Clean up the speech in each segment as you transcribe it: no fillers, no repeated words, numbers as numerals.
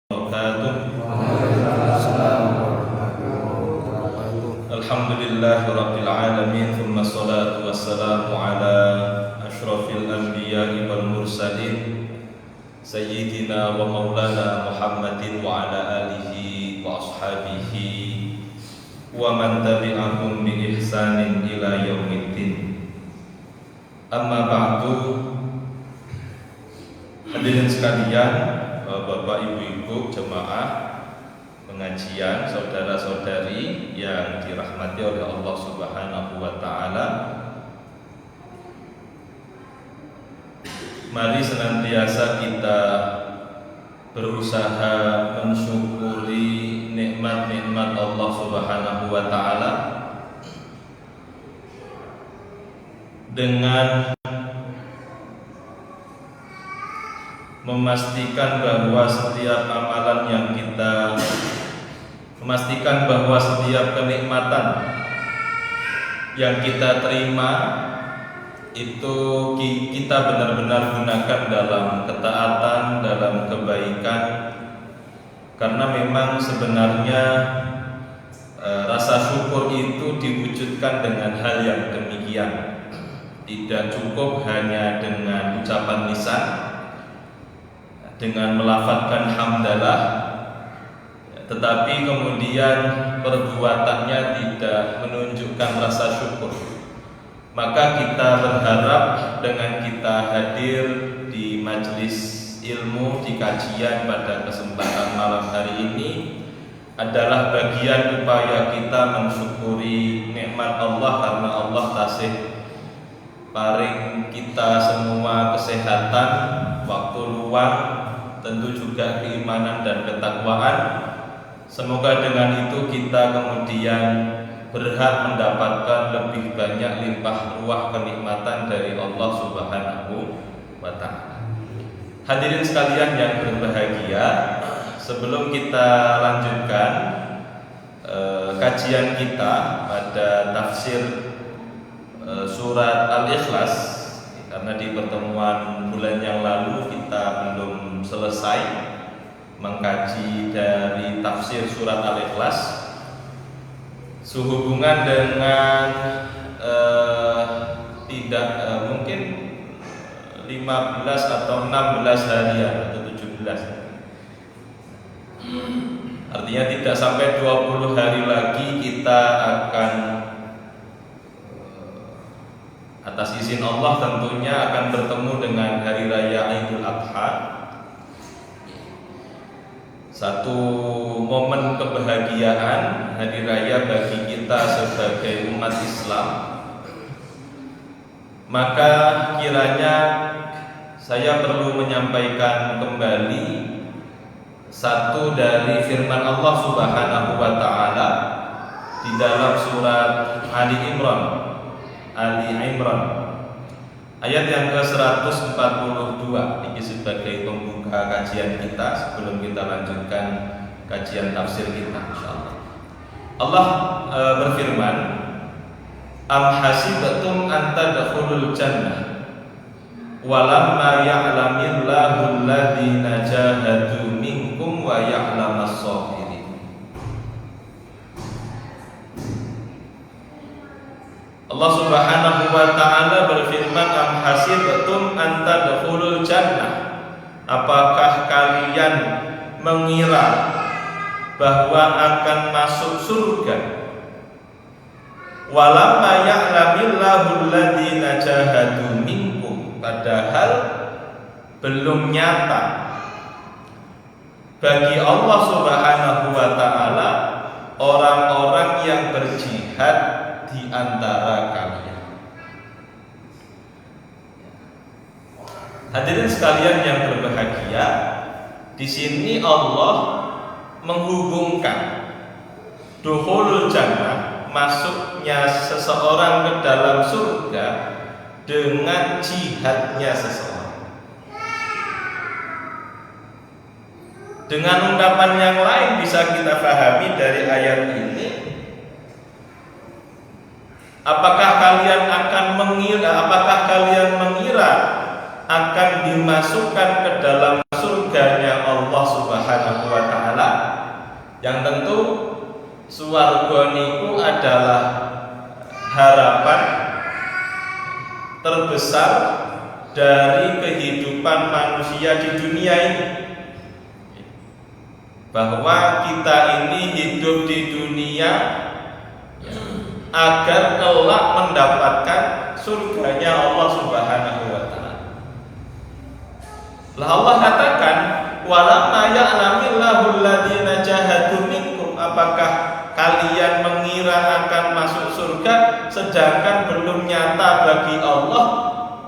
Alhamdulillahirabbil alamin, thumma sholatu wassalamu ala asyrafil anbiya'i wal mursalin sayyidina wa maulana Muhammadin wa ala alihi wa ashabihi wa man tabi'ahum bi ihsanin ila yaumiddin. Amma ba'du. Hadirin sekalian, Bapak, Ibu-ibu, jemaah pengajian, saudara-saudari yang dirahmati oleh Allah Subhanahu wa taala. Mari senantiasa kita berusaha mensyukuri nikmat-nikmat Allah Subhanahu wa taala dengan memastikan bahwa setiap kenikmatan yang kita terima itu kita benar-benar gunakan dalam ketaatan, dalam kebaikan, karena memang sebenarnya rasa syukur itu diwujudkan dengan hal yang demikian. Tidak cukup hanya dengan ucapan lisan, dengan melafazkan hamdalah, tetapi kemudian perbuatannya tidak menunjukkan rasa syukur. Maka kita berharap dengan kita hadir di majelis ilmu, di kajian pada kesempatan malam hari ini adalah bagian upaya kita mensyukuri nikmat Allah, karena Allah tasih paring kita semua kesehatan, waktu luang, tentu juga keimanan dan ketakwaan. Semoga dengan itu kita kemudian berhak mendapatkan lebih banyak limpah ruah kenikmatan dari Allah Subhanahu wa taala. Hadirin sekalian yang berbahagia, sebelum kita lanjutkan kajian kita pada tafsir surat Al-Ikhlas, karena di pertemuan bulan yang lalu kita belum selesai mengkaji dari tafsir surat Al-Ikhlas, sehubungan dengan mungkin 15 atau 16 harian atau 17, artinya tidak sampai 20 hari lagi kita akan atas izin Allah tentunya akan bertemu dengan hari raya Idul Adha, satu momen kebahagiaan hari raya bagi kita sebagai umat Islam. Maka kiranya saya perlu menyampaikan kembali satu dari firman Allah Subhanahu wa taala di dalam surat Ali Imran ayat yang ke-142. Ini sebagai pembuka kajian kita sebelum kita lanjutkan kajian tafsir kita insyaallah. Allah berfirman, am hasibatum an tadkhulul jannah walamma ya'lamillahu alladhina jahadu minkum wa ya'lamas sabirin. Allah Subhanahu wa taala berfirman, am hasibatum an tadkhulul jannah, apakah kalian mengira bahwa akan masuk surga, walamma ya'lamillahu alladhina jahadu minkum, padahal belum nyata bagi Allah Subhanahu wa taala orang-orang yang berjihad di antara kalian. Hadirin sekalian yang berbahagia, di sini Allah menghubungkan dukhulul jannah, masuknya seseorang ke dalam surga, dengan jihadnya seseorang. Dengan ungkapan yang lain bisa kita pahami dari ayat ini, apakah kalian mengira akan dimasukkan ke dalam surganya Allah Subhanahu wa Yang tentu swarga niku adalah harapan terbesar dari kehidupan manusia di dunia ini. Bahwa kita ini hidup di dunia agar kelak mendapatkan surganya Allah Subhanahu wa taala. Lah Allah katakan, "Walamma ya'lamillahu alladziina jahadu minkum." Apakah kalian mengira akan masuk surga sedangkan belum nyata bagi Allah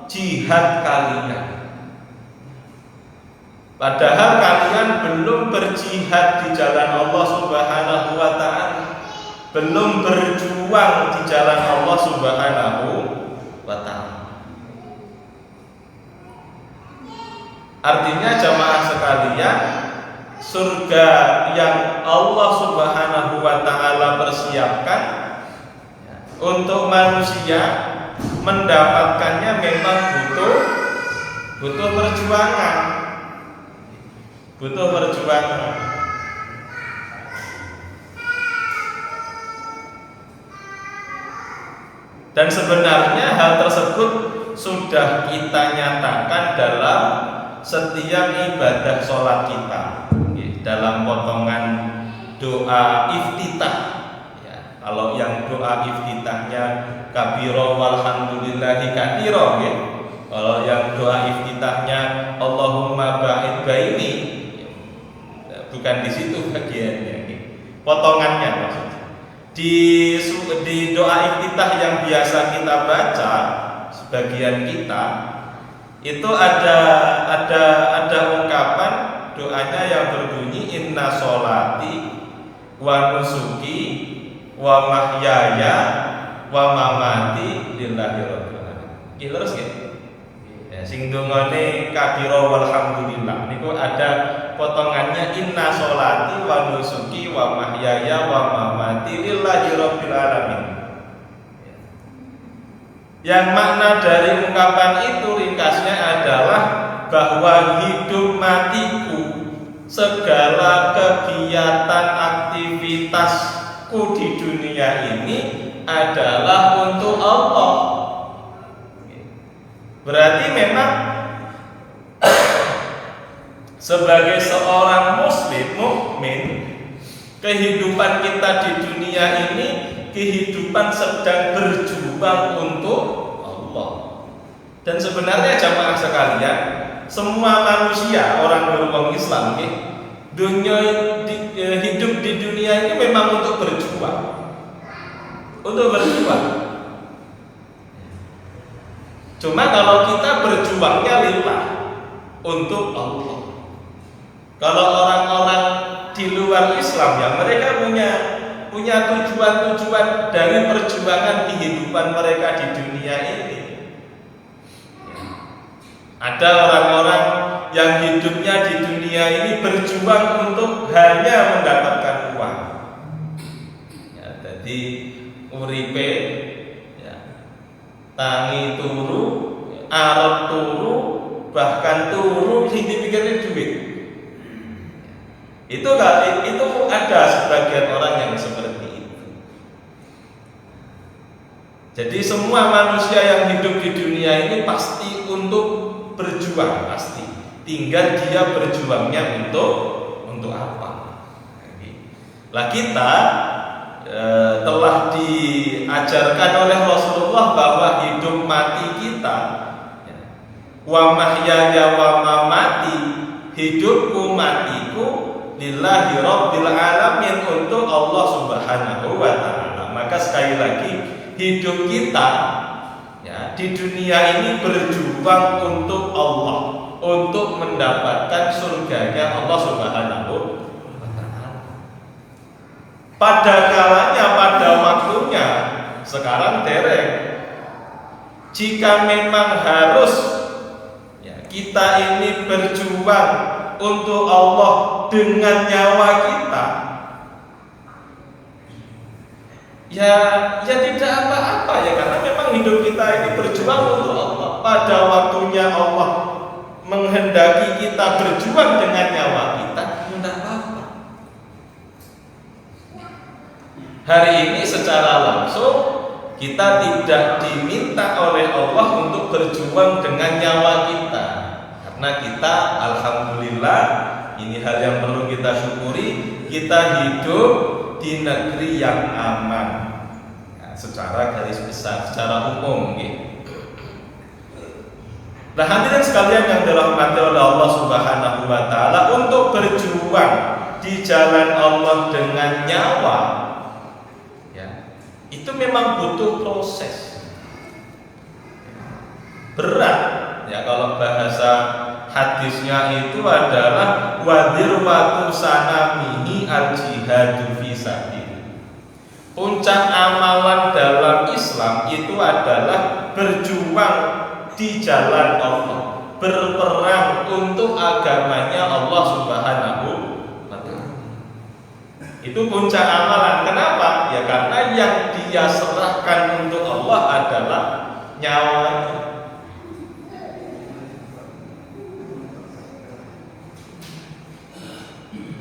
jihad kalian? Padahal kalian belum berjihad di jalan Allah Subhanahu wa taala. Belum berjuang di jalan Allah Subhanahu wa taala. Artinya jamaah sekalian, surga yang Allah Subhanahu wa taala persiapkan untuk manusia mendapatkannya memang butuh perjuangan. Butuh perjuangan. Dan sebenarnya hal tersebut sudah kita nyatakan dalam setiap ibadah sholat kita, dalam potongan doa iftitah. Ya, kalau yang doa iftitahnya kabiro walhamdulillahi katsiro, ya. Kalau yang doa iftitahnya Allahumma ba'id baini, ya, bukan di situ bagiannya, ya. Potongannya maksudnya. Di doa iftitah yang biasa kita baca, sebagian kita itu ada ungkapan doanya yang berbunyi inna sholati wa nusuki wa mahyaya wa mamati lillahi rabbil alamin. Iki terus ya. Ya sing dongane kabira walhamdulillah niku ada potongannya inna sholati wa nusuki wa mahyaya wa mamati lillahi rabbil alamin. Yang makna dari ungkapan itu ringkasnya adalah bahwa hidup matiku, segala kegiatan aktivitasku di dunia ini adalah untuk Allah. Berarti memang sebagai seorang muslim mukmin, kehidupan kita di dunia ini kehidupan sedang berjuang untuk Allah. Dan sebenarnya jamaah sekalian, semua manusia, orang beragama Islam, hidup di dunia ini memang untuk berjuang. Untuk berjuang. Cuma kalau kita berjuangnya lillah, untuk Allah. Kalau orang-orang di luar Islam ya mereka punya tujuan-tujuan dari perjuangan kehidupan mereka di dunia ini. Ada orang-orang yang hidupnya di dunia ini berjuang untuk hanya mendapatkan uang. Ya, jadi uripe ya, tangi turu, arep turu, bahkan turu sing dipikirnya duit. Itu ada sebagian orang yang seperti itu. Jadi semua manusia yang hidup di dunia ini pasti untuk berjuang, pasti. Tinggal dia berjuangnya untuk apa? Lah kita telah diajarkan oleh Rasulullah bahwa hidup mati kita, wa mahyaya wa mamati, hidupku matiku lillahi rabbil alamin, untuk Allah Subhanahu wa taala. Maka sekali lagi hidup kita ya di dunia ini berjuang untuk Allah, untuk mendapatkan surganya Allah Subhanahu wa taala. Pada kalanya, pada waktunya, sekarang dereng. Jika memang harus ya, kita ini berjuang untuk Allah dengan nyawa kita, ya tidak apa-apa ya, karena memang hidup kita ini berjuang untuk Allah. Pada waktunya Allah menghendaki kita berjuang dengan nyawa kita, tidak apa-apa. Hari ini secara langsung kita tidak diminta oleh Allah untuk berjuang dengan nyawa kita, karena kita alhamdulillah, ini hal yang perlu kita syukuri, kita hidup di negeri yang aman. Nah, secara garis besar, secara umum gitu. Nah, hadirin sekalian yang dirahmati oleh Allah Subhanahu wa taala, untuk berjuang di jalan Allah dengan nyawa, ya, itu memang butuh proses. Berat, ya, kalau bahasa hadisnya itu adalah wadirwatu sanamihi al-jihadu fisabilillah. Puncak amalan dalam Islam itu adalah berjuang di jalan Allah, berperang untuk agamanya Allah Subhanahu wa ta'ala. Itu puncak amalan. Kenapa? Ya karena yang dia serahkan untuk Allah adalah nyawanya.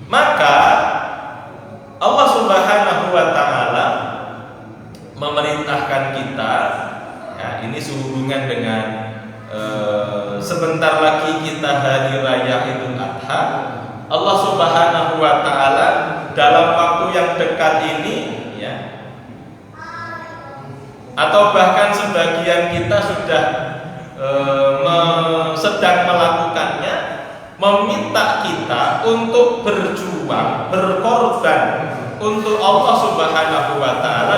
Maka Allah Subhanahu wa ta'ala memerintahkan kita, ya, ini sehubungan dengan sebentar lagi kita hari raya Idul Adha. Allah Subhanahu wa ta'ala dalam waktu yang dekat ini, ya, atau bahkan sebagian kita sudah sedang melakukannya, meminta kita untuk berjuang, berkorban untuk Allah Subhanahu wa ta'ala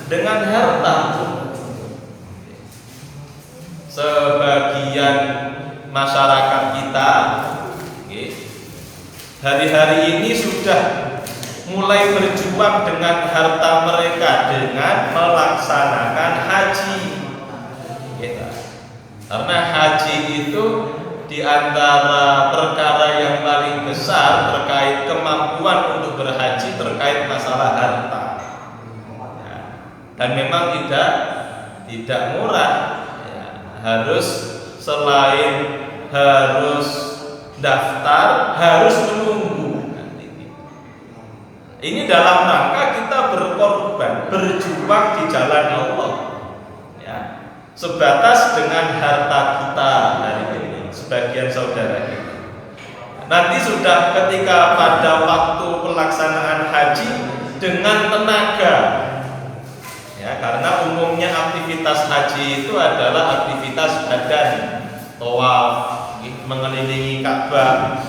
dengan harta. Sebagian masyarakat kita hari-hari ini sudah mulai berjuang dengan harta mereka dengan melaksanakan haji. Karena haji itu di antara perkara yang paling besar terkait kemampuan untuk berhaji, terkait masalah harta. Dan memang tidak murah. Harus selain harus daftar, harus menunggu. Ini dalam rangka kita berkorban, berjuang di jalan Allah, ya, sebatas dengan harta kita hari ini, sebagian saudara kita. Nanti sudah ketika pada waktu pelaksanaan haji dengan tenaga. Ya, karena umumnya aktivitas haji itu adalah aktivitas badan, tawaf, mengelilingi Ka'bah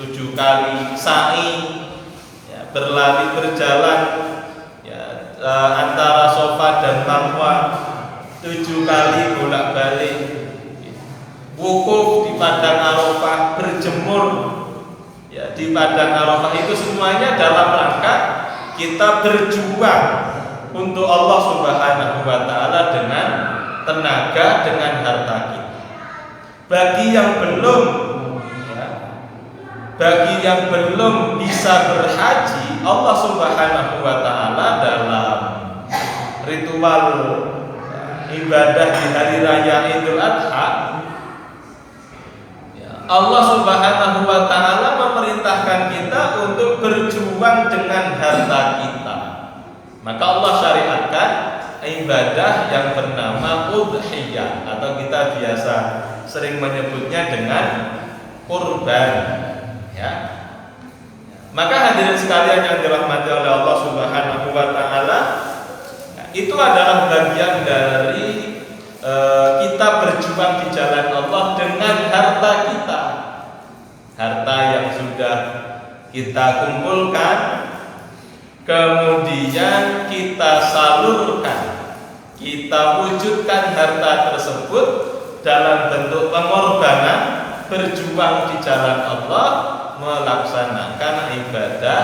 7 kali, sa'i, ya, berlari berjalan, ya, antara Safa dan Marwa 7 kali bolak-balik, wukuf di padang Arafah, berjemur, ya, di padang Arafah. Itu semuanya dalam rangka kita berjuang untuk Allah Subhanahu wa ta'ala dengan tenaga, dengan harta kita. Bagi yang belum, ya, bagi yang belum bisa berhaji, Allah Subhanahu wa ta'ala dalam ritual, ya, ibadah di hari raya Idul Adha, ya, Allah Subhanahu wa ta'ala memerintahkan kita untuk berjuang dengan harta kita. Maka Allah syariatkan ibadah yang bernama udhiyah, atau kita biasa sering menyebutnya dengan kurban, ya. Maka hadirin sekalian yang dirahmati oleh Allah Subhanahu wa ta'ala, itu adalah bagian dari kita berjuang di jalan Allah dengan harta kita. Harta yang sudah kita kumpulkan, kemudian kita salurkan, kita wujudkan harta tersebut dalam bentuk pengorbanan, berjuang di jalan Allah, melaksanakan ibadah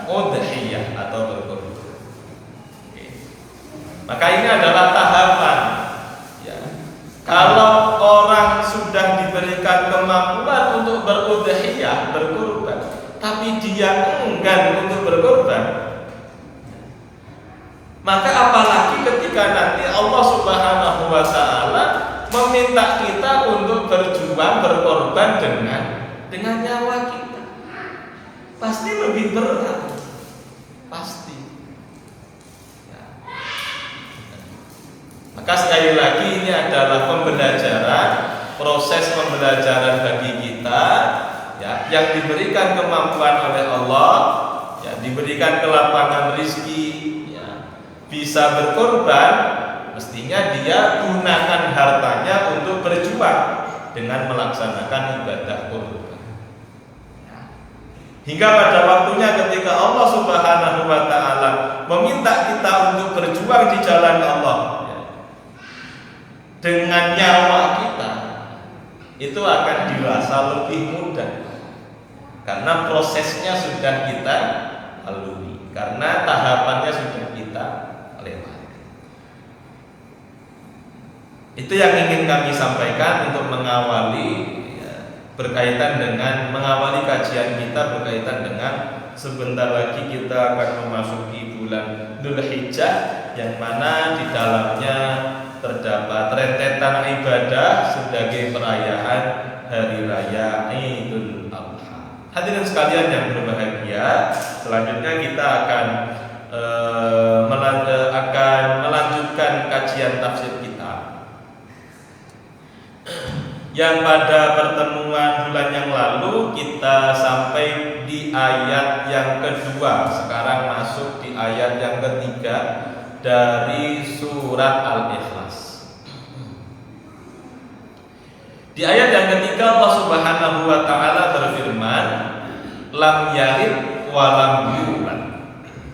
udhiyah atau berkurban. Maka ini adalah tahapan, ya. Kalau orang sudah diberikan kemampuan untuk berudhiyah, berkurban, tapi dia enggan untuk berkorban, maka apalagi ketika nanti Allah Subhanahu wa ta'ala meminta kita untuk berjuang, berkorban dengan nyawa kita, pasti lebih berat, pasti. Maka sekali lagi ini adalah pembelajaran, proses pembelajaran bagi kita ya, yang diberikan kemampuan oleh Allah, ya, diberikan kelapangan rizki, ya, bisa berkorban, mestinya dia gunakan hartanya untuk berjuang dengan melaksanakan ibadah kurban. Hingga pada waktunya ketika Allah Subhanahu wa ta'ala meminta kita untuk berjuang di jalan Allah dengan nyawa kita, itu akan dirasa lebih mudah karena prosesnya sudah kita lalui, karena tahapannya sudah kita lewati. Itu yang ingin kami sampaikan untuk mengawali berkaitan dengan mengawali kajian kita berkaitan dengan sebentar lagi kita akan memasuki bulan Dzulhijjah yang mana di dalamnya terdapat rentetan ibadah sebagai perayaan hari raya Idul Adha. Hadirin sekalian yang berbahagia, selanjutnya kita akan melanjutkan kajian tafsir kita yang pada pertemuan bulan yang lalu kita sampai di ayat yang kedua. Sekarang masuk di ayat yang ketiga dari surat Al-Ikhlas. Di ayat yang ketiga Allah Subhanahu wa ta'ala berfirman, lam yalid wa lam yulad.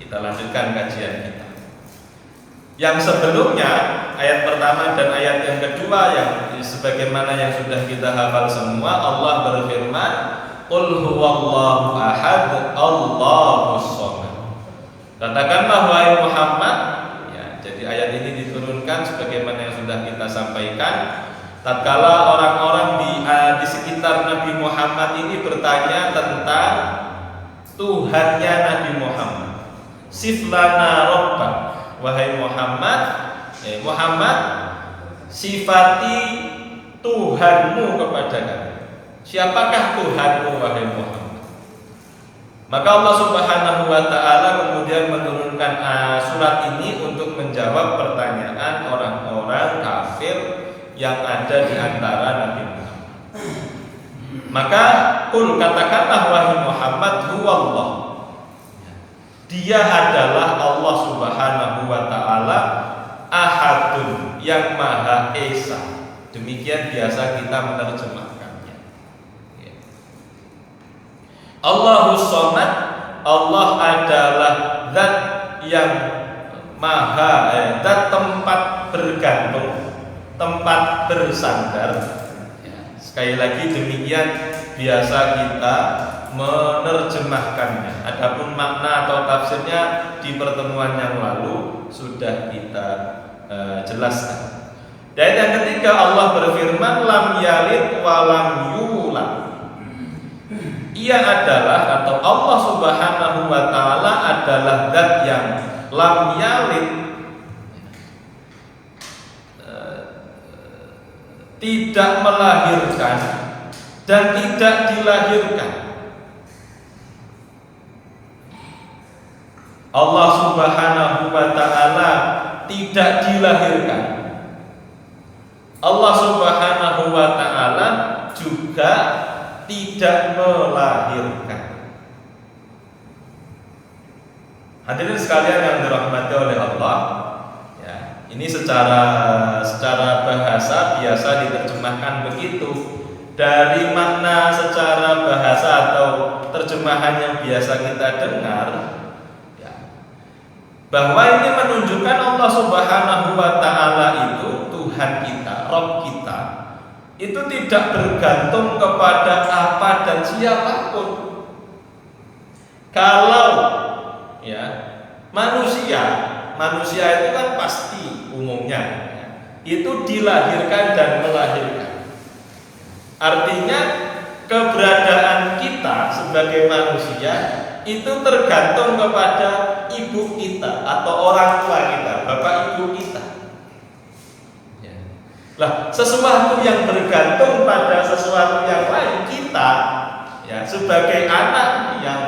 Kita lanjutkan kajian kita. Yang sebelumnya, ayat pertama dan ayat yang kedua yang sebagaimana yang sudah kita hafal semua, Allah berfirman, qul huwallahu ahad, Allahus shomad. Katakanlah wahai Muhammad, ya, jadi ayat ini diturunkan sebagaimana yang sudah kita sampaikan. Tatkala orang-orang di sekitar Nabi Muhammad ini bertanya tentang Tuhannya Nabi Muhammad, siflana rabbak, wahai Muhammad, Muhammad, sifati Tuhanmu kepada kami. Siapakah Tuhanmu wahai Muhammad? Maka Allah Subhanahu wa ta'ala kemudian menurunkan surat ini untuk menjawab pertanyaan orang-orang kafir yang ada di antara Nabi Muhammad. Maka kul, katakanlah wahai Muhammad, huwallah, dia adalah Allah Subhanahu wa ta'ala ahadun, yang maha esa. Demikian biasa kita menerjemahkannya. Allahus shomad, Allah adalah zat yang maha, zat tempat bergantung, tempat bersandar. Sekali lagi demikian biasa kita menerjemahkannya. Adapun makna atau tafsirnya di pertemuan yang lalu sudah kita jelaskan. Dan yang ketiga Allah berfirman, lam yalid wa lam yulad. Ia adalah, atau Allah Subhanahu wa ta'ala adalah zat yang lam yalid, tidak melahirkan dan tidak dilahirkan. Allah Subhanahu wa ta'ala tidak dilahirkan. Allah Subhanahu wa ta'ala juga tidak melahirkan. Hadirin sekalian yang dirahmati oleh Allah, ya, ini secara bahasa biasa diterjemahkan begitu. Dari makna secara bahasa atau terjemahan yang biasa kita dengar, bahwa ini menunjukkan Allah Subhanahu wa ta'ala itu Tuhan kita, Rabb kita, itu tidak bergantung kepada apa dan siapapun. Kalau ya manusia itu kan pasti umumnya itu dilahirkan dan melahirkan. Artinya keberadaan kita sebagai manusia itu tergantung kepada ibu kita atau orang tua kita, bapak ibu kita. Lah, sesuatu yang bergantung pada sesuatu yang lain, kita ya sebagai anak yang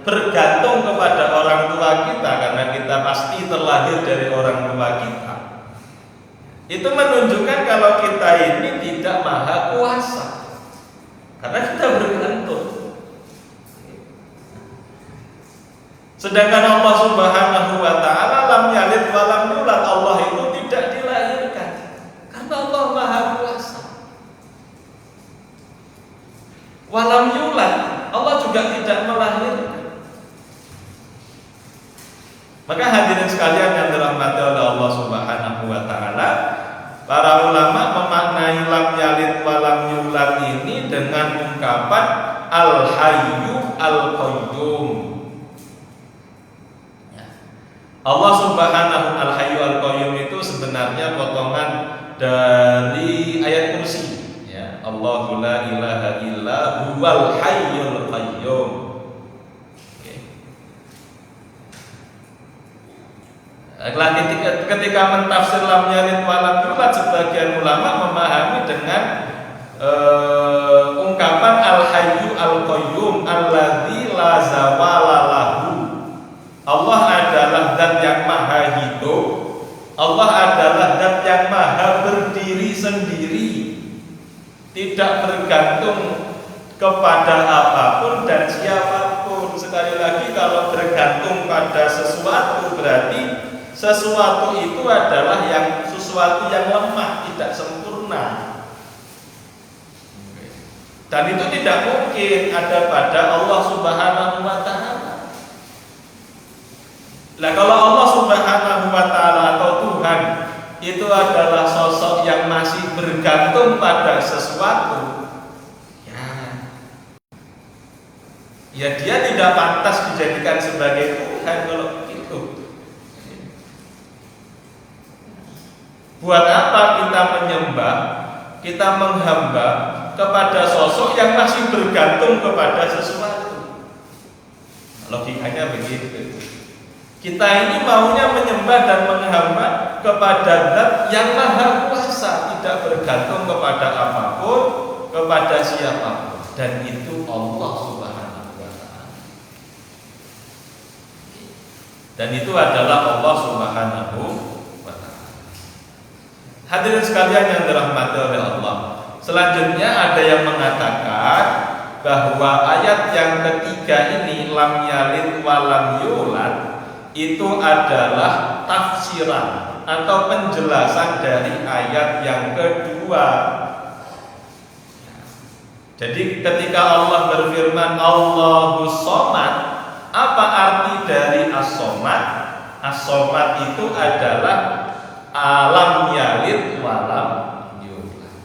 bergantung kepada orang tua kita, karena kita pasti terlahir dari orang tua kita. Itu menunjukkan kalau kita ini tidak maha kuasa, karena kita bergantung. Sedangkan Allah Subhanahu wa taala lam yalid wa lam yulad, Allah itu tidak dilahirkan, karena Allah maha kuasa. Walam yulad, Allah juga tidak melahirkan. Maka hadirin sekalian yang dirahmati oleh Allah Subhanahu wa taala, para ulama memaknai lam yalid wa lam yulad ini dengan ungkapan al-hayyu al-qayyum. Allah Subhanahu al-hayyu al-qayyum itu sebenarnya potongan dari ayat kursi. Allahu la ilaha illa huwal hayyul qayyum. Ketika mentafsir lam yalid wa lam yulad, sebagian ulama memahami dengan ungkapan al-hayyu al-qayyum alladzi la zawala lahu. Allah adalah zat yang maha hidup, Allah adalah zat yang maha berdiri sendiri, tidak bergantung kepada apapun dan siapapun. Sekali lagi, kalau bergantung pada sesuatu berarti sesuatu itu adalah sesuatu yang lemah, tidak sempurna. Dan itu tidak mungkin ada pada Allah Subhanahu wa taala. Nah, kalau Allah Subhanahu wa taala atau Tuhan itu adalah sosok yang masih bergantung pada sesuatu, ya dia tidak pantas dijadikan sebagai Tuhan kalau begitu. Buat apa kita menyembah, kita menghamba kepada sosok yang masih bergantung kepada sesuatu? Logikanya begitu. Kita ini maunya menyembah dan menghamba kepada zat yang maha kuasa, tidak bergantung kepada apapun, kepada siapapun, dan itu Allah Subhanahu wa taala. Dan itu adalah Allah Subhanahu wa taala. Hadirin sekalian yang dirahmati oleh Allah, selanjutnya ada yang mengatakan bahwa ayat yang ketiga ini lam yalid wa lam yulad itu adalah tafsiran atau penjelasan dari ayat yang kedua. Jadi ketika Allah berfirman Allahus Shomad, apa arti dari as-Shomad? As-Shomad itu adalah alam yalid walam yulad.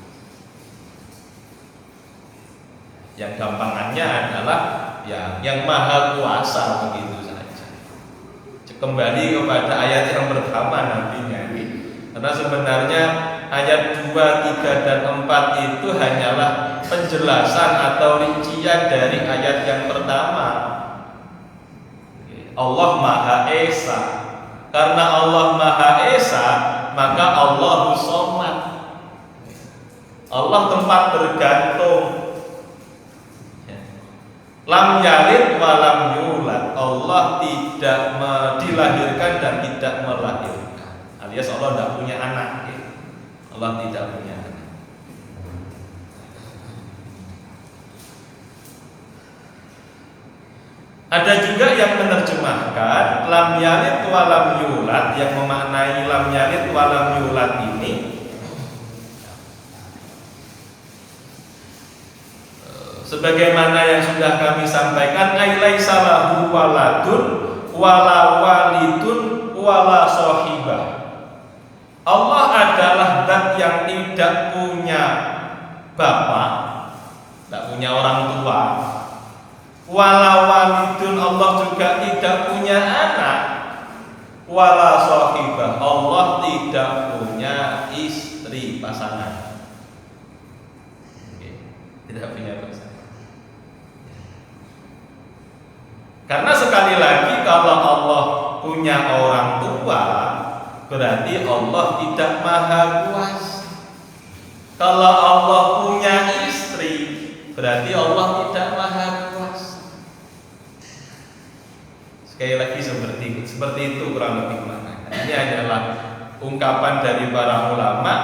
Yang gampangannya adalah yang maha kuasa, begitu. Kembali kepada ayat yang pertama nantinya, karena sebenarnya ayat 2, 3, dan 4 itu hanyalah penjelasan atau rincian dari ayat yang pertama. Allah Maha Esa. Karena Allah Maha Esa, maka Allahus Shomad, Allah tempat bergantung. Lam yalid wa lam yulad, Allah tidak dilahirkan dan tidak melahirkan, alias Allah tidak punya anak. Allah tidak punya anak. Ada juga yang menerjemahkan lam yalid wa lam yulad, yang memaknai lam yalid wa lam yulad ini sebagaimana yang sudah kami sampaikan, ai laisa lahu waladun wala walidun wala shahibah. Allah adalah zat yang tidak punya bapak, tidak punya orang tua. Wala walidun, Allah juga tidak punya anak. Wala shahibah, Allah tidak punya istri, pasangan. Tidak punya pasangan. Karena sekali lagi, kalau Allah punya orang tua, berarti Allah tidak maha kuasa. Kalau Allah punya istri, berarti Allah tidak maha kuasa. Sekali lagi seperti itu kurang lebih maknanya. Ini adalah ungkapan dari para ulama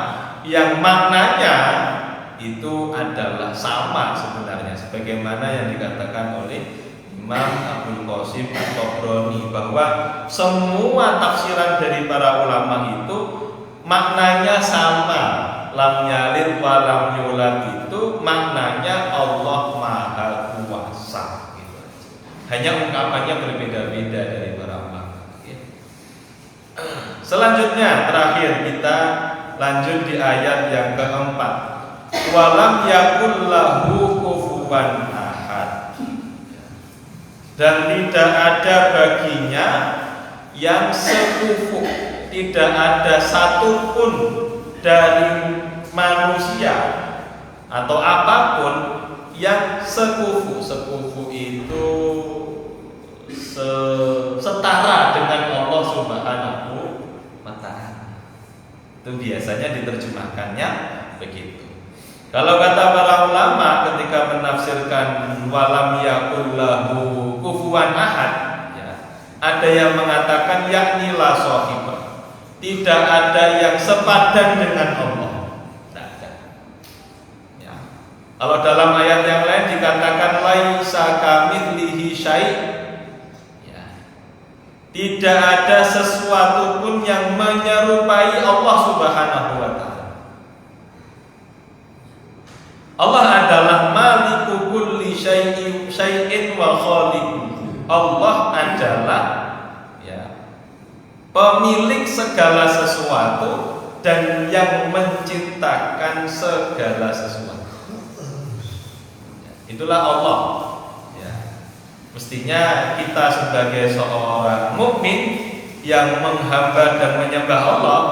yang maknanya itu adalah sama sebenarnya, sebagaimana yang dikatakan oleh Imam Abdul Qasim At-Tabrani, bahwa semua tafsiran dari para ulama itu maknanya sama. Lam yalid wa lam yulad itu maknanya Allah Maha Kuasa gitu. Hanya ungkapannya berbeda-beda dari para ulama. Selanjutnya terakhir kita lanjut di ayat yang keempat. Walam yakul lahu kufuwan ahad. Dan tidak ada baginya yang sekufu, tidak ada satupun dari manusia atau apapun yang sekufu. Sekufu itu setara dengan Allah Subhanahu wa ta'ala. Itu biasanya diterjemahkannya begitu. Kalau kata para ulama ketika menafsirkan walam yakul lahu kufuwan ahad, ya, ada yang mengatakan yakni la sahibah, tidak ada yang sepadan dengan Allah. Tidak ada. Ya. Kalau dalam ayat yang lain dikatakan laisa kamitslihi syai', ya. Tidak ada sesuatu pun yang menyerupai Allah Subhanahu wa ta'ala. Allah adalah maliku kulli syai'in wa khaliquhu. Allah adalah, ya, pemilik segala sesuatu dan yang menciptakan segala sesuatu. Itulah Allah. Ya. Mestinya kita sebagai seorang mukmin yang menghamba dan menyembah Allah,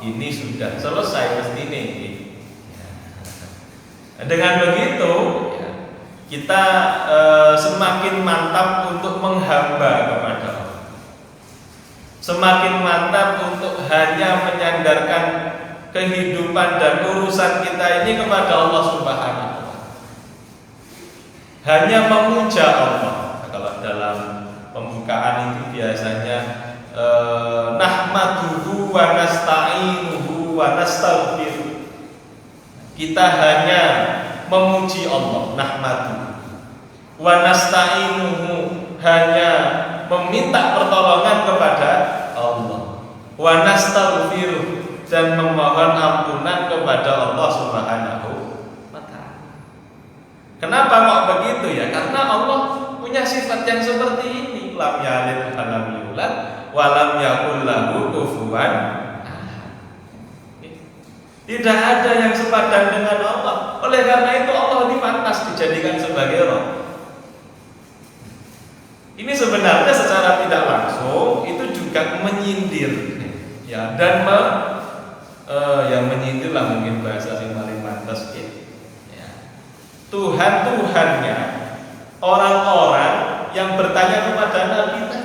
ini sudah selesai mestinya. Dengan begitu, ya, kita semakin mantap untuk menghamba kepada Allah, semakin mantap untuk hanya menyandarkan kehidupan dan urusan kita ini kepada Allah Subhanahu wa ta'ala, hanya memuja Allah. Nah, kalau dalam pembukaan itu biasanya nahmaduhu wa nasta'inuhu wa nastaghfiruh. Kita hanya memuji Allah, nahmadu, wa nasta'inuhu, hanya meminta pertolongan kepada Allah, wa nastaghfiruh, dan memohon ampunan kepada Allah Subhanahu wa ta'ala. Kenapa kok begitu ya? Karena Allah punya sifat yang seperti ini. Lam yalid wa lam yulad wa lam yakul lahu kufuwan. Tidak ada yang sepadan dengan Allah. Oleh karena itu Allah ini pantas dijadikan sebagai Rabb. Ini sebenarnya secara tidak langsung itu juga menyindir, ya, dan yang menyindir lah mungkin bahasa yang paling pantas, ya. Tuhan-tuhannya orang-orang yang bertanya kepada Nabi tadi.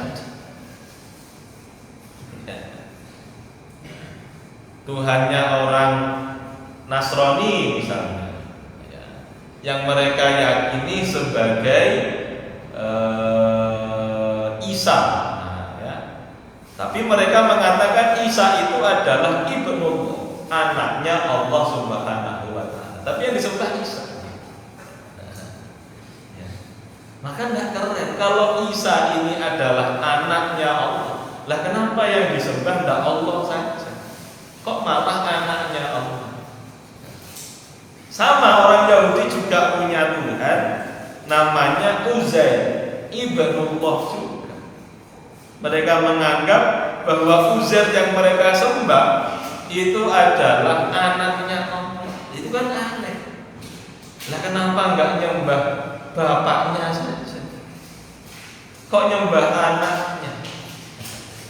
Tuhannya orang Nasrani misalnya, ya, yang mereka yakini sebagai Isa, nah, ya. Tapi mereka mengatakan Isa itu adalah ibnu, anaknya Allah Subhanahu wa ta'ala. Tapi yang disebut Isa. Ya. Maka nggak keren kalau Isa ini adalah anaknya Allah. Lah kenapa yang disembah nggak Allah saja? Kok malah anaknya Allah? Sama orang Yahudi juga punya Tuhan, namanya Uzair, ibnullah juga. Mereka menganggap bahwa Uzair yang mereka sembah itu adalah anaknya Allah. Itu kan aneh. Lah kenapa enggak nyembah bapaknya saja? Kok nyembah anaknya?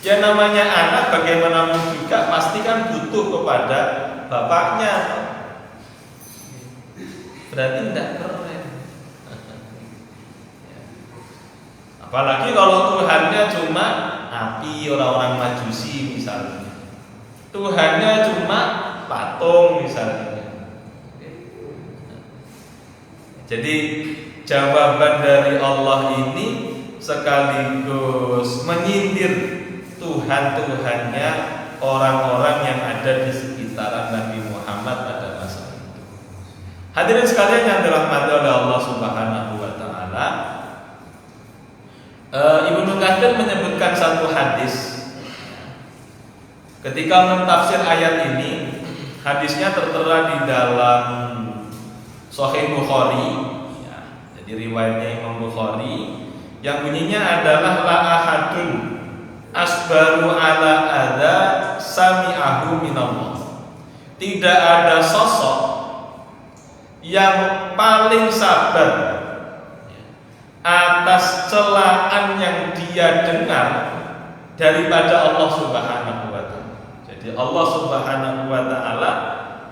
Ya namanya anak bagaimanapun juga pasti kan butuh kepada bapaknya. Berarti tidak keren. Apalagi kalau Tuhannya cuma api, orang-orang Majusi misalnya. Tuhannya cuma patung misalnya. Jadi jawaban dari Allah ini sekaligus menyindir Tuhan-Tuhannya orang-orang yang ada di sekitaran Nabi Muhammad pada masa itu. Hadirin sekalian yang dirahmati oleh Allah Subhanahu wa taala, Ibnu Katsir menyebutkan satu hadis ketika mentafsir ayat ini. Hadisnya tertera di dalam Sahih Bukhari, ya, jadi riwayatnya Imam Bukhari, yang bunyinya adalah la ahadun asbaru ala adza sami'ahu minallah. Tidak ada sosok yang paling sabar atas celaan yang dia dengar daripada Allah Subhanahu wa taala. Jadi Allah Subhanahu wa taala,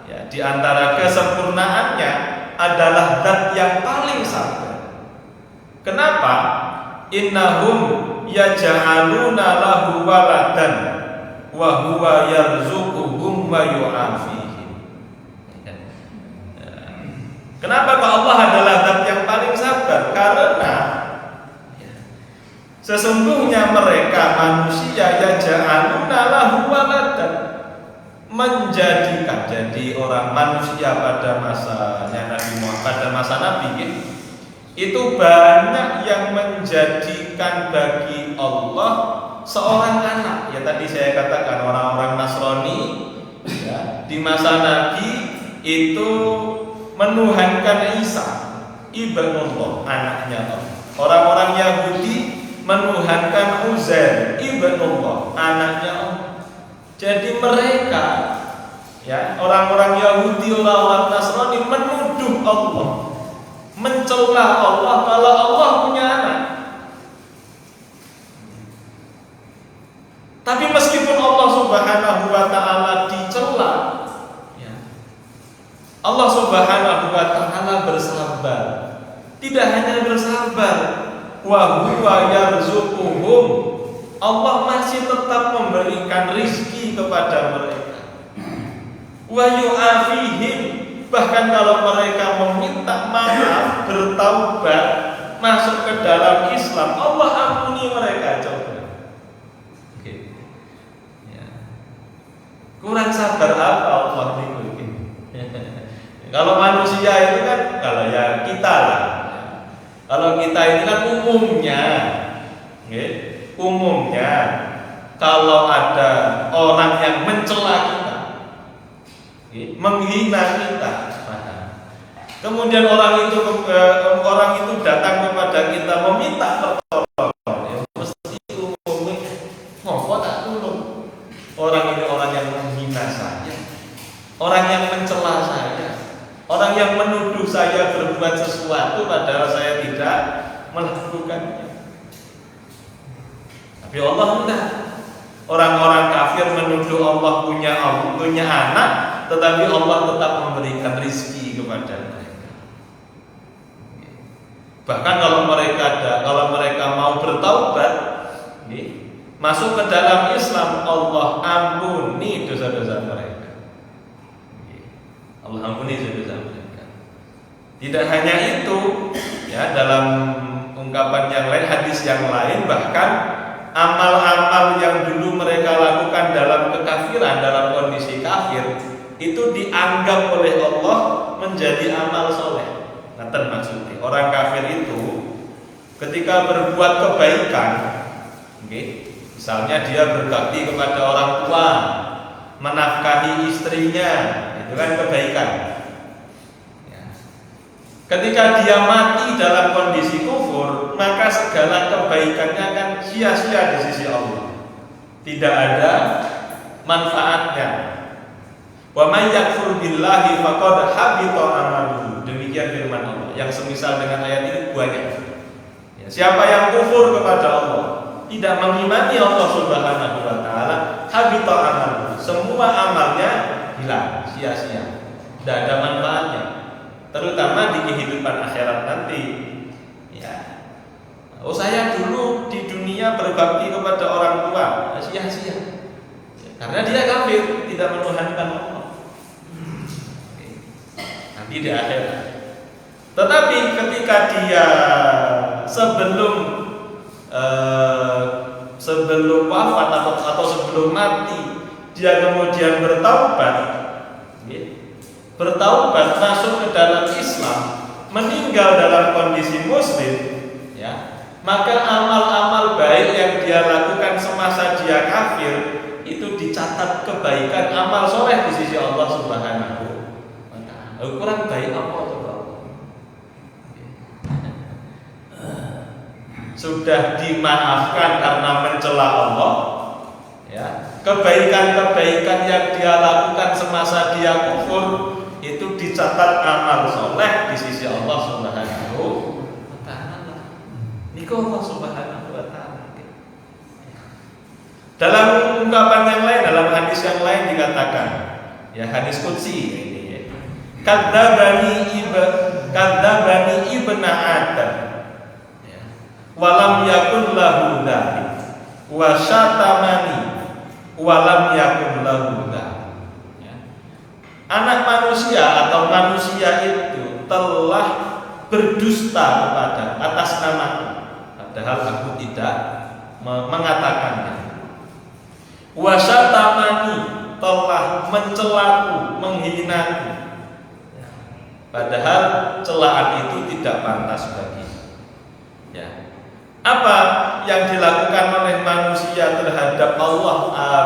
ya, di antara kesempurnaannya adalah zat yang paling sabar. Kenapa? Innahum yaj'aluna lahu waladan wa huwa yarzuquhum wa yu'afihim. Kenapa kok Allah adalah zat yang paling sabar? Karena sesungguhnya mereka manusia yaj'aluna lahu waladan, menjadikan, jadi orang manusia pada masanya Nabi Muhammad, pada masa Nabi, itu banyak yang menjadikan bagi Allah seorang anak. Ya tadi saya katakan orang-orang Nasrani, ya, di masa Nabi itu menuhankan Isa ibnullah, anaknya Allah. Orang-orang Yahudi menuhankan Uzair ibnullah, anaknya Allah. Jadi mereka, ya, orang-orang Yahudi, orang-orang Nasrani menuduh Allah, mencela Allah kalau Allah punya anak. Tapi meskipun Allah Subhanahu wa taala dicela, ya, Allah Subhanahu wa taala bersabar. Tidak hanya bersabar, wa huwa yarzuquhum, Allah masih tetap memberikan rizki kepada mereka. Wa yu'afihim, bahkan kalau mereka meminta maaf, bertaubat, masuk ke dalam Islam, Allah ampuni mereka. Coba. Oke. Ya. Kurang sabar apa Allah ini? Kalau manusia itu kan, kalau ya kita lah. Kalau kita ini kan umumnya, umumnya kalau ada orang yang mencela kita, menghina kita, kemudian orang itu datang kepada kita meminta pertolongan, ya mesti umumnya ngopo tak tolong. Orang ini orang yang menghina saya, orang yang mencela saya, orang yang menuduh saya berbuat sesuatu padahal saya tidak melakukannya. Tapi Allah enggak. Orang-orang kafir menuduh Allah punya anak, tetapi Allah tetap memberikan rizki kepada mereka. Bahkan kalau mereka mau bertaubat, masuk ke dalam Islam, Allah ampuni dosa-dosa mereka. Allah ampuni dosa-dosa mereka. Tidak hanya itu, ya, dalam ungkapan yang lain, hadis yang lain, bahkan amal-amal yang dulu mereka lakukan dalam kekafiran, dalam kondisi kafir, itu dianggap oleh Allah menjadi amal soleh. Nanti maksudnya orang kafir itu ketika berbuat kebaikan, misalnya dia berbakti kepada orang tua, menafkahi istrinya, itu kan kebaikan. Ketika dia mati dalam kondisi kufur, maka segala kebaikannya akan sia-sia di sisi Allah. Tidak ada manfaatnya. Wa may yakfur billahi faqad habita amaluhu. Demikian firman Allah. Yang semisal dengan ayat ini banyak. Ya, siapa yang kufur kepada Allah, tidak mengimani Allah Subhanahu wa taala, habita amaluhu. Semua amalnya hilang, sia-sia. Tidak ada manfaatnya. Terutama di kehidupan akhirat nanti, ya. Oh, saya dulu di dunia berbakti kepada orang tua, sia-sia, karena dia kafir, tidak menuhankan Allah. Nanti di akhirat. Tetapi ketika dia sebelum wafat atau sebelum mati, dia kemudian bertaubat, masuk ke dalam Islam, meninggal dalam kondisi muslim, ya, maka amal-amal baik yang dia lakukan semasa dia kafir itu dicatat kebaikan amal soleh di sisi Allah Subhanahu wa Ta'ala. Ukuran baik apa coba? Sudah dimaafkan karena mencela Allah, ya, kebaikan-kebaikan yang dia lakukan semasa dia kufur itu dicatat amal soleh di sisi Allah Subhanahu wa Ta'ala. Niku Allah Subhanahu wa Ta'ala. Dalam ungkapan yang lain, dalam hadis yang lain dikatakan, ya, hadis qudsi ini, ya, kadzabani ibnu Adam, ya, walam yakun lahu dzalik, wa syatamani walam yakun lahu dzalik. Anak manusia atau manusia itu telah berdusta kepada atas namaku, padahal aku tidak mengatakannya. Wasyatamani, telah mencelaku, menghinaku, padahal celaan itu tidak pantas bagi. Ya. Apa yang dilakukan oleh manusia terhadap Allah,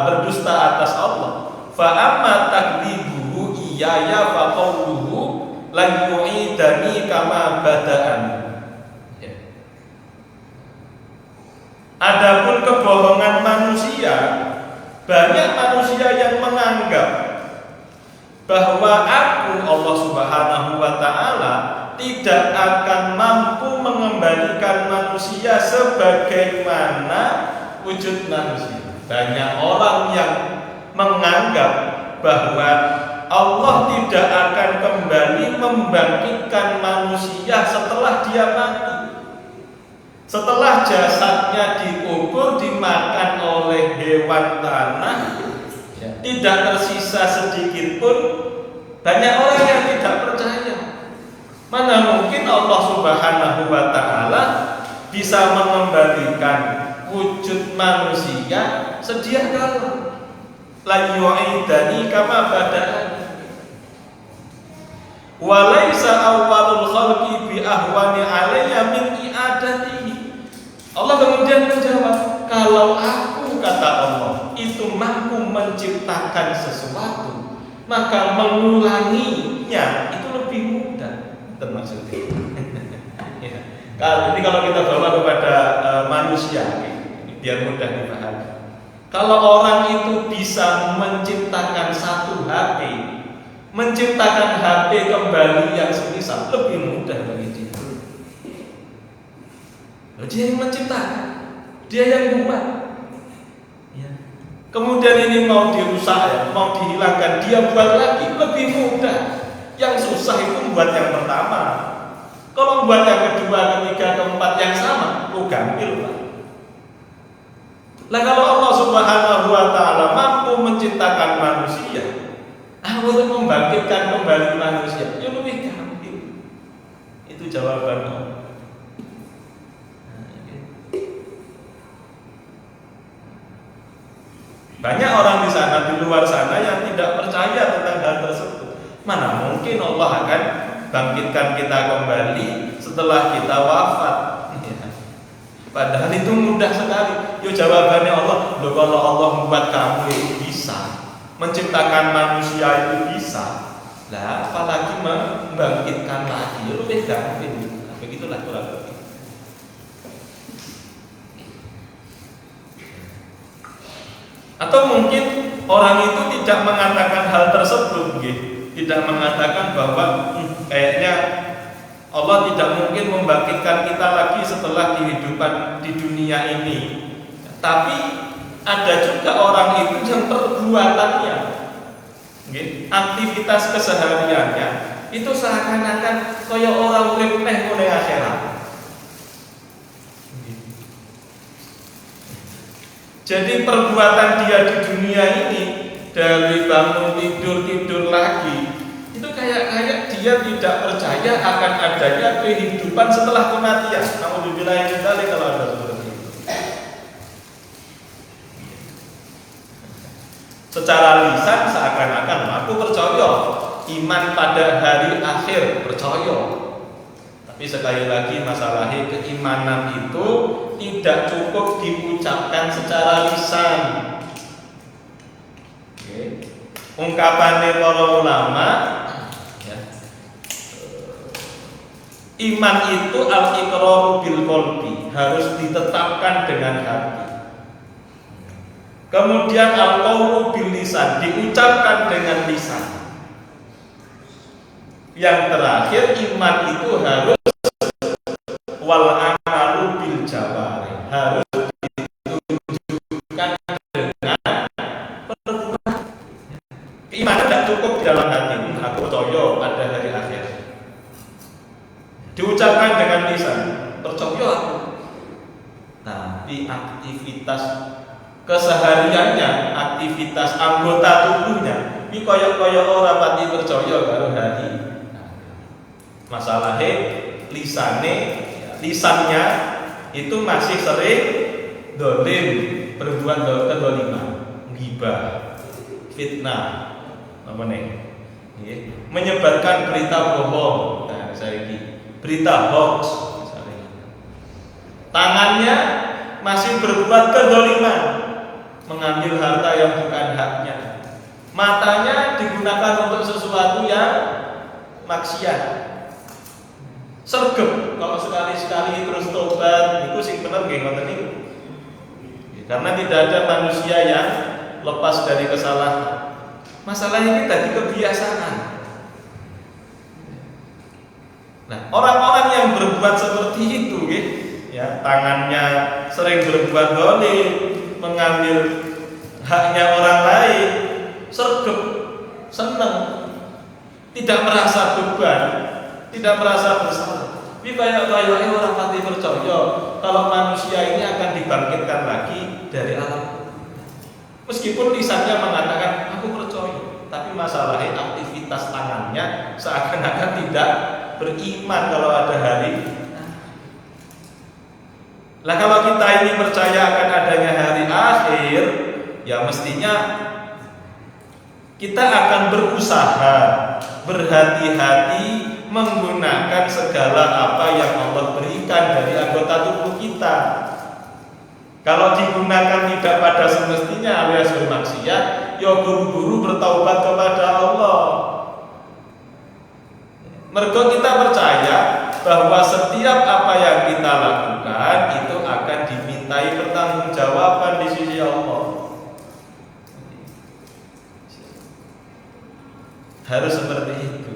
berdusta atas Allah? Fa amma takdzibu ya fa qawluhu lan yu'idani kama bada'an. Ya. Adapun kebohongan manusia, banyak manusia yang menganggap bahwa aku, Allah Subhanahu wa Ta'ala, tidak akan mampu mengembalikan manusia sebagaimana wujud manusia. Banyak orang yang menganggap bahwa Allah tidak akan kembali membangkitkan manusia setelah dia mati. Setelah jasadnya dikubur, dimakan oleh hewan tanah, ya, tidak tersisa sedikit pun. Banyak orang yang tidak percaya. Mana mungkin Allah Subhanahu wa Ta'ala bisa mengembalikan wujud manusia sedia kala. La yu'idani kama bada'an. Walaysa awwalul khalqi bi ahwani alayya min i'adatihi. Allah kemudian menjawab, kalau aku, kata Allah, itu mampu menciptakan sesuatu, maka mengulanginya itu lebih mudah. Termaksudnya. Ya. Kalau kita bawa kepada manusia, biar mudah dipahami. Kalau orang itu bisa menciptakan satu HP, menciptakan HP kembali yang semisal, lebih mudah bagi dia. Dia yang menciptakan, dia yang buat. Ya. Kemudian ini mau dirusak, ya, mau dihilangkan, dia buat lagi, lebih mudah. Yang susah itu buat yang pertama. Kalau buat yang kedua, ketiga, keempat yang sama, gampil, Pak. Nah, kalau Allah Subhanahu wa Ta'ala mampu menciptakan manusia, untuk membangkitkan kembali manusia, ya lebih gampang. Itu jawaban Allah. Banyak orang di sana, di luar sana yang tidak percaya tentang hal tersebut. Mana mungkin Allah akan bangkitkan kita kembali setelah kita wafat? Ya. Padahal itu mudah sekali. Yo, jawabannya Allah, loh, kalau Allah membuat kamu itu bisa, menciptakan manusia itu bisa, lah apalagi membangkitkan lagi, ya lebih gampang. Nah, begitulah kurang lebih. Atau mungkin orang itu tidak mengatakan hal tersebut, tidak mengatakan bahwa kayaknya Allah tidak mungkin membangkitkan kita lagi setelah kehidupan di dunia ini. Tapi ada juga orang itu yang perbuatannya, aktivitas kesehariannya itu seakan-akan kaya orang urip meh oleh akhirat. Jadi perbuatan dia di dunia ini, dari bangun tidur lagi, itu kayak dia tidak percaya akan adanya kehidupan setelah kematian. Alhamdulillah kalau ada seperti itu. Secara lisan seakan-akan aku percaya, iman pada hari akhir percaya. Tapi sekali lagi masalahnya keimanan itu tidak cukup diucapkan secara lisan. Ungkapannya para ulama, ya, iman itu al-iqraru bil qalbi, harus ditetapkan dengan hati. Kemudian al-qaulu bil lisan, diucapkan dengan lisan. Yang terakhir iman itu harus wal amalu bil jawari, harus ditunjukkan dengan perbuatan. Keimanan tidak cukup di dalam hati, aku percaya pada hari akhir. Diucapkan dengan lisan, percaya aku. Tapi aktivitas kesehariannya, aktivitas anggota tubuhnya, ini koyok-koyok orang pati percaya karo hati. Masalahnya lisannya itu masih sering dolim, berbuat kedoliman, ghibah, fitnah, apa nih? Menyebarkan berita bohong, berita hoax, misalnya. Tangannya masih berbuat kedoliman, mengambil harta yang bukan haknya. Matanya digunakan untuk sesuatu yang maksiat. Sergep kalau sekali-sekali terus tobat, itu sing bener nggih ngoten niku. Karena tidak ada manusia yang lepas dari kesalahan. Masalah ini tadi kebiasaan. Nah, orang-orang yang berbuat seperti itu, ya, tangannya sering berbuat dolim, mengambil haknya orang lain, sergep, senang, tidak merasa beban, tidak merasa bersalah. Tapi kayak orang mati percaya kalau manusia ini akan dibangkitkan lagi dari alam. Meskipun lisannya mengatakan aku percaya, tapi masalahnya aktivitas tangannya seakan-akan tidak beriman kalau ada hari. Lah kalau kita ini percaya akan adanya hari akhir, ya mestinya kita akan berusaha berhati-hati menggunakan segala apa yang Allah berikan dari anggota tubuh kita. Kalau digunakan tidak pada semestinya alias bermaksiat, ya buru-buru bertaubat kepada Allah. Mergo kita percaya bahwa setiap apa yang kita lakukan itu akan dimintai pertanggungjawaban di sisi Allah. Harus seperti itu.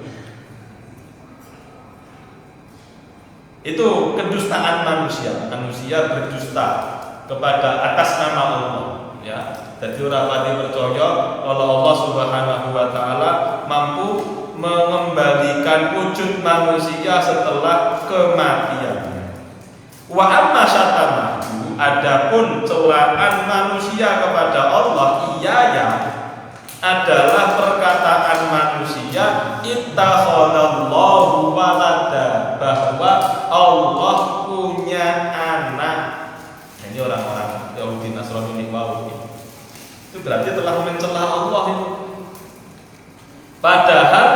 Itu kedustaan manusia. Manusia berdusta kepada atas nama Allah, ya. Jadi orang pati percaya kalau Allah Subhanahu wa taala mampu mengembalikan wujud manusia setelah kematiannya. Wa amma syatamahu, adapun celaan manusia kepada Allah ya adalah perkataan manusia ittakhadallahu walada, bahwa Allah punya anak. Ini orang-orang Yahudi Nasrani ini mau. Itu berarti telah mencela Allah itu. Padahal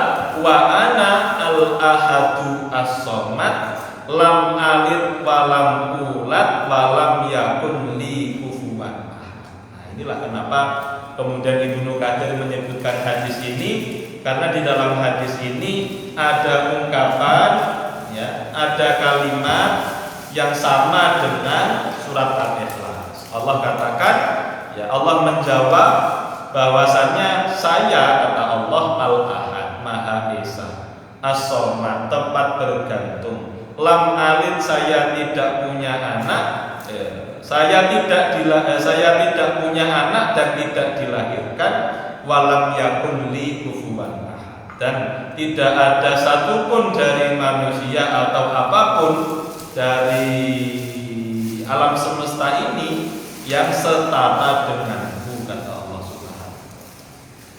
wa ana al-ahadu as-samad lam alid wa lam ulad wa lam yakun li kufuwan. Nah, inilah kenapa kemudian Ibnu Katsir menyebutkan hadis ini, karena di dalam hadis ini ada ungkapan, ya, ada kalimat yang sama dengan surat Al-Ikhlas. Allah katakan, ya, Allah menjawab bahwasannya saya, kata Allah, Al-Ahad, Maha Esa, As-Somad, tempat bergantung, lam alid, saya tidak punya anak, saya tidak punya anak dan tidak dilahirkan, walam yakun li kufuwan ahad, dan tidak ada satupun dari manusia atau apapun dari alam semesta ini yang setara denganku, kata Allah Subhanahu.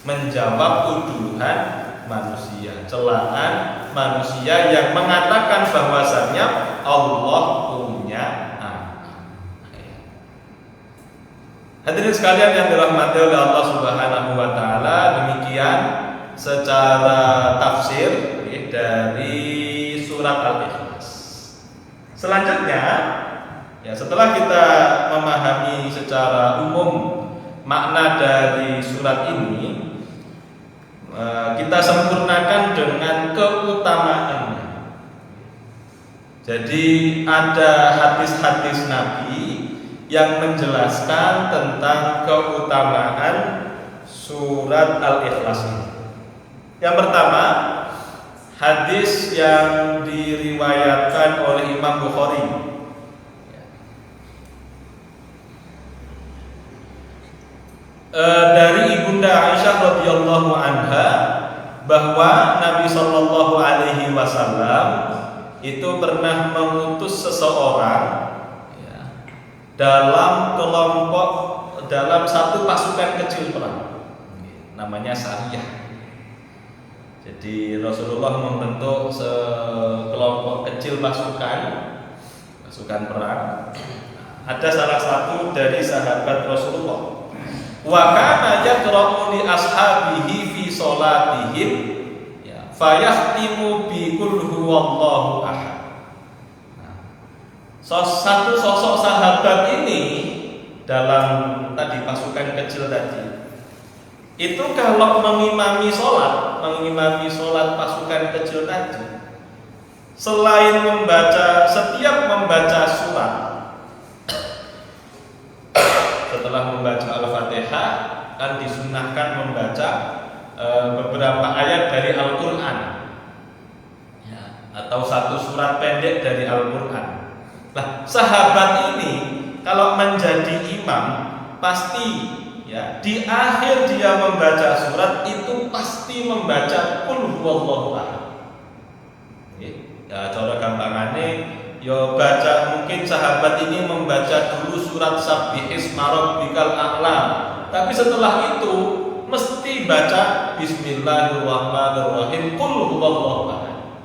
Menjawab tuduhan manusia, celaan manusia yang mengatakan bahwasannya Allah punya anak. Hadirin sekalian yang dirahmati oleh Allah Subhanahu wa taala, demikian secara tafsir dari surat Al-Ikhlas. Selanjutnya, ya setelah kita memahami secara umum makna dari surat ini, kita sempurnakan dengan keutamaannya. Jadi ada hadis-hadis Nabi yang menjelaskan tentang keutamaan surat Al-Ikhlas ini. Yang pertama, hadis yang diriwayatkan oleh Imam Bukhari dari Ibunda Aisyah radhiyallahu anha, bahwa Nabi Shallallahu alaihi wasallam itu pernah mengutus seseorang dalam kelompok, dalam satu pasukan kecil perang, namanya Sariyah. Jadi Rasulullah membentuk sekelompok kecil pasukan perang. Ada salah satu dari sahabat Rasulullah, wa kana yaqra'u li ashabihi fi sholatihim, fayahtimu bi qul huwallahu ahad. Satu sosok sahabat ini dalam tadi pasukan kecil tadi, itu kalau mengimami sholat pasukan kecil tadi, selain setiap membaca surat, setelah membaca Al-Fatihah kan disunnahkan membaca beberapa ayat dari Al-Quran, atau satu surat pendek dari Al-Quran. Nah, sahabat ini kalau menjadi imam pasti, di akhir dia membaca surat itu pasti membaca qul huwallahu ahad. Cara gampangannya, baca, mungkin sahabat ini membaca dulu surat Sabbihisma rabbikal a'la, tapi setelah itu mesti baca Bismillahirrahmanirrahim qul huwallahu ahad.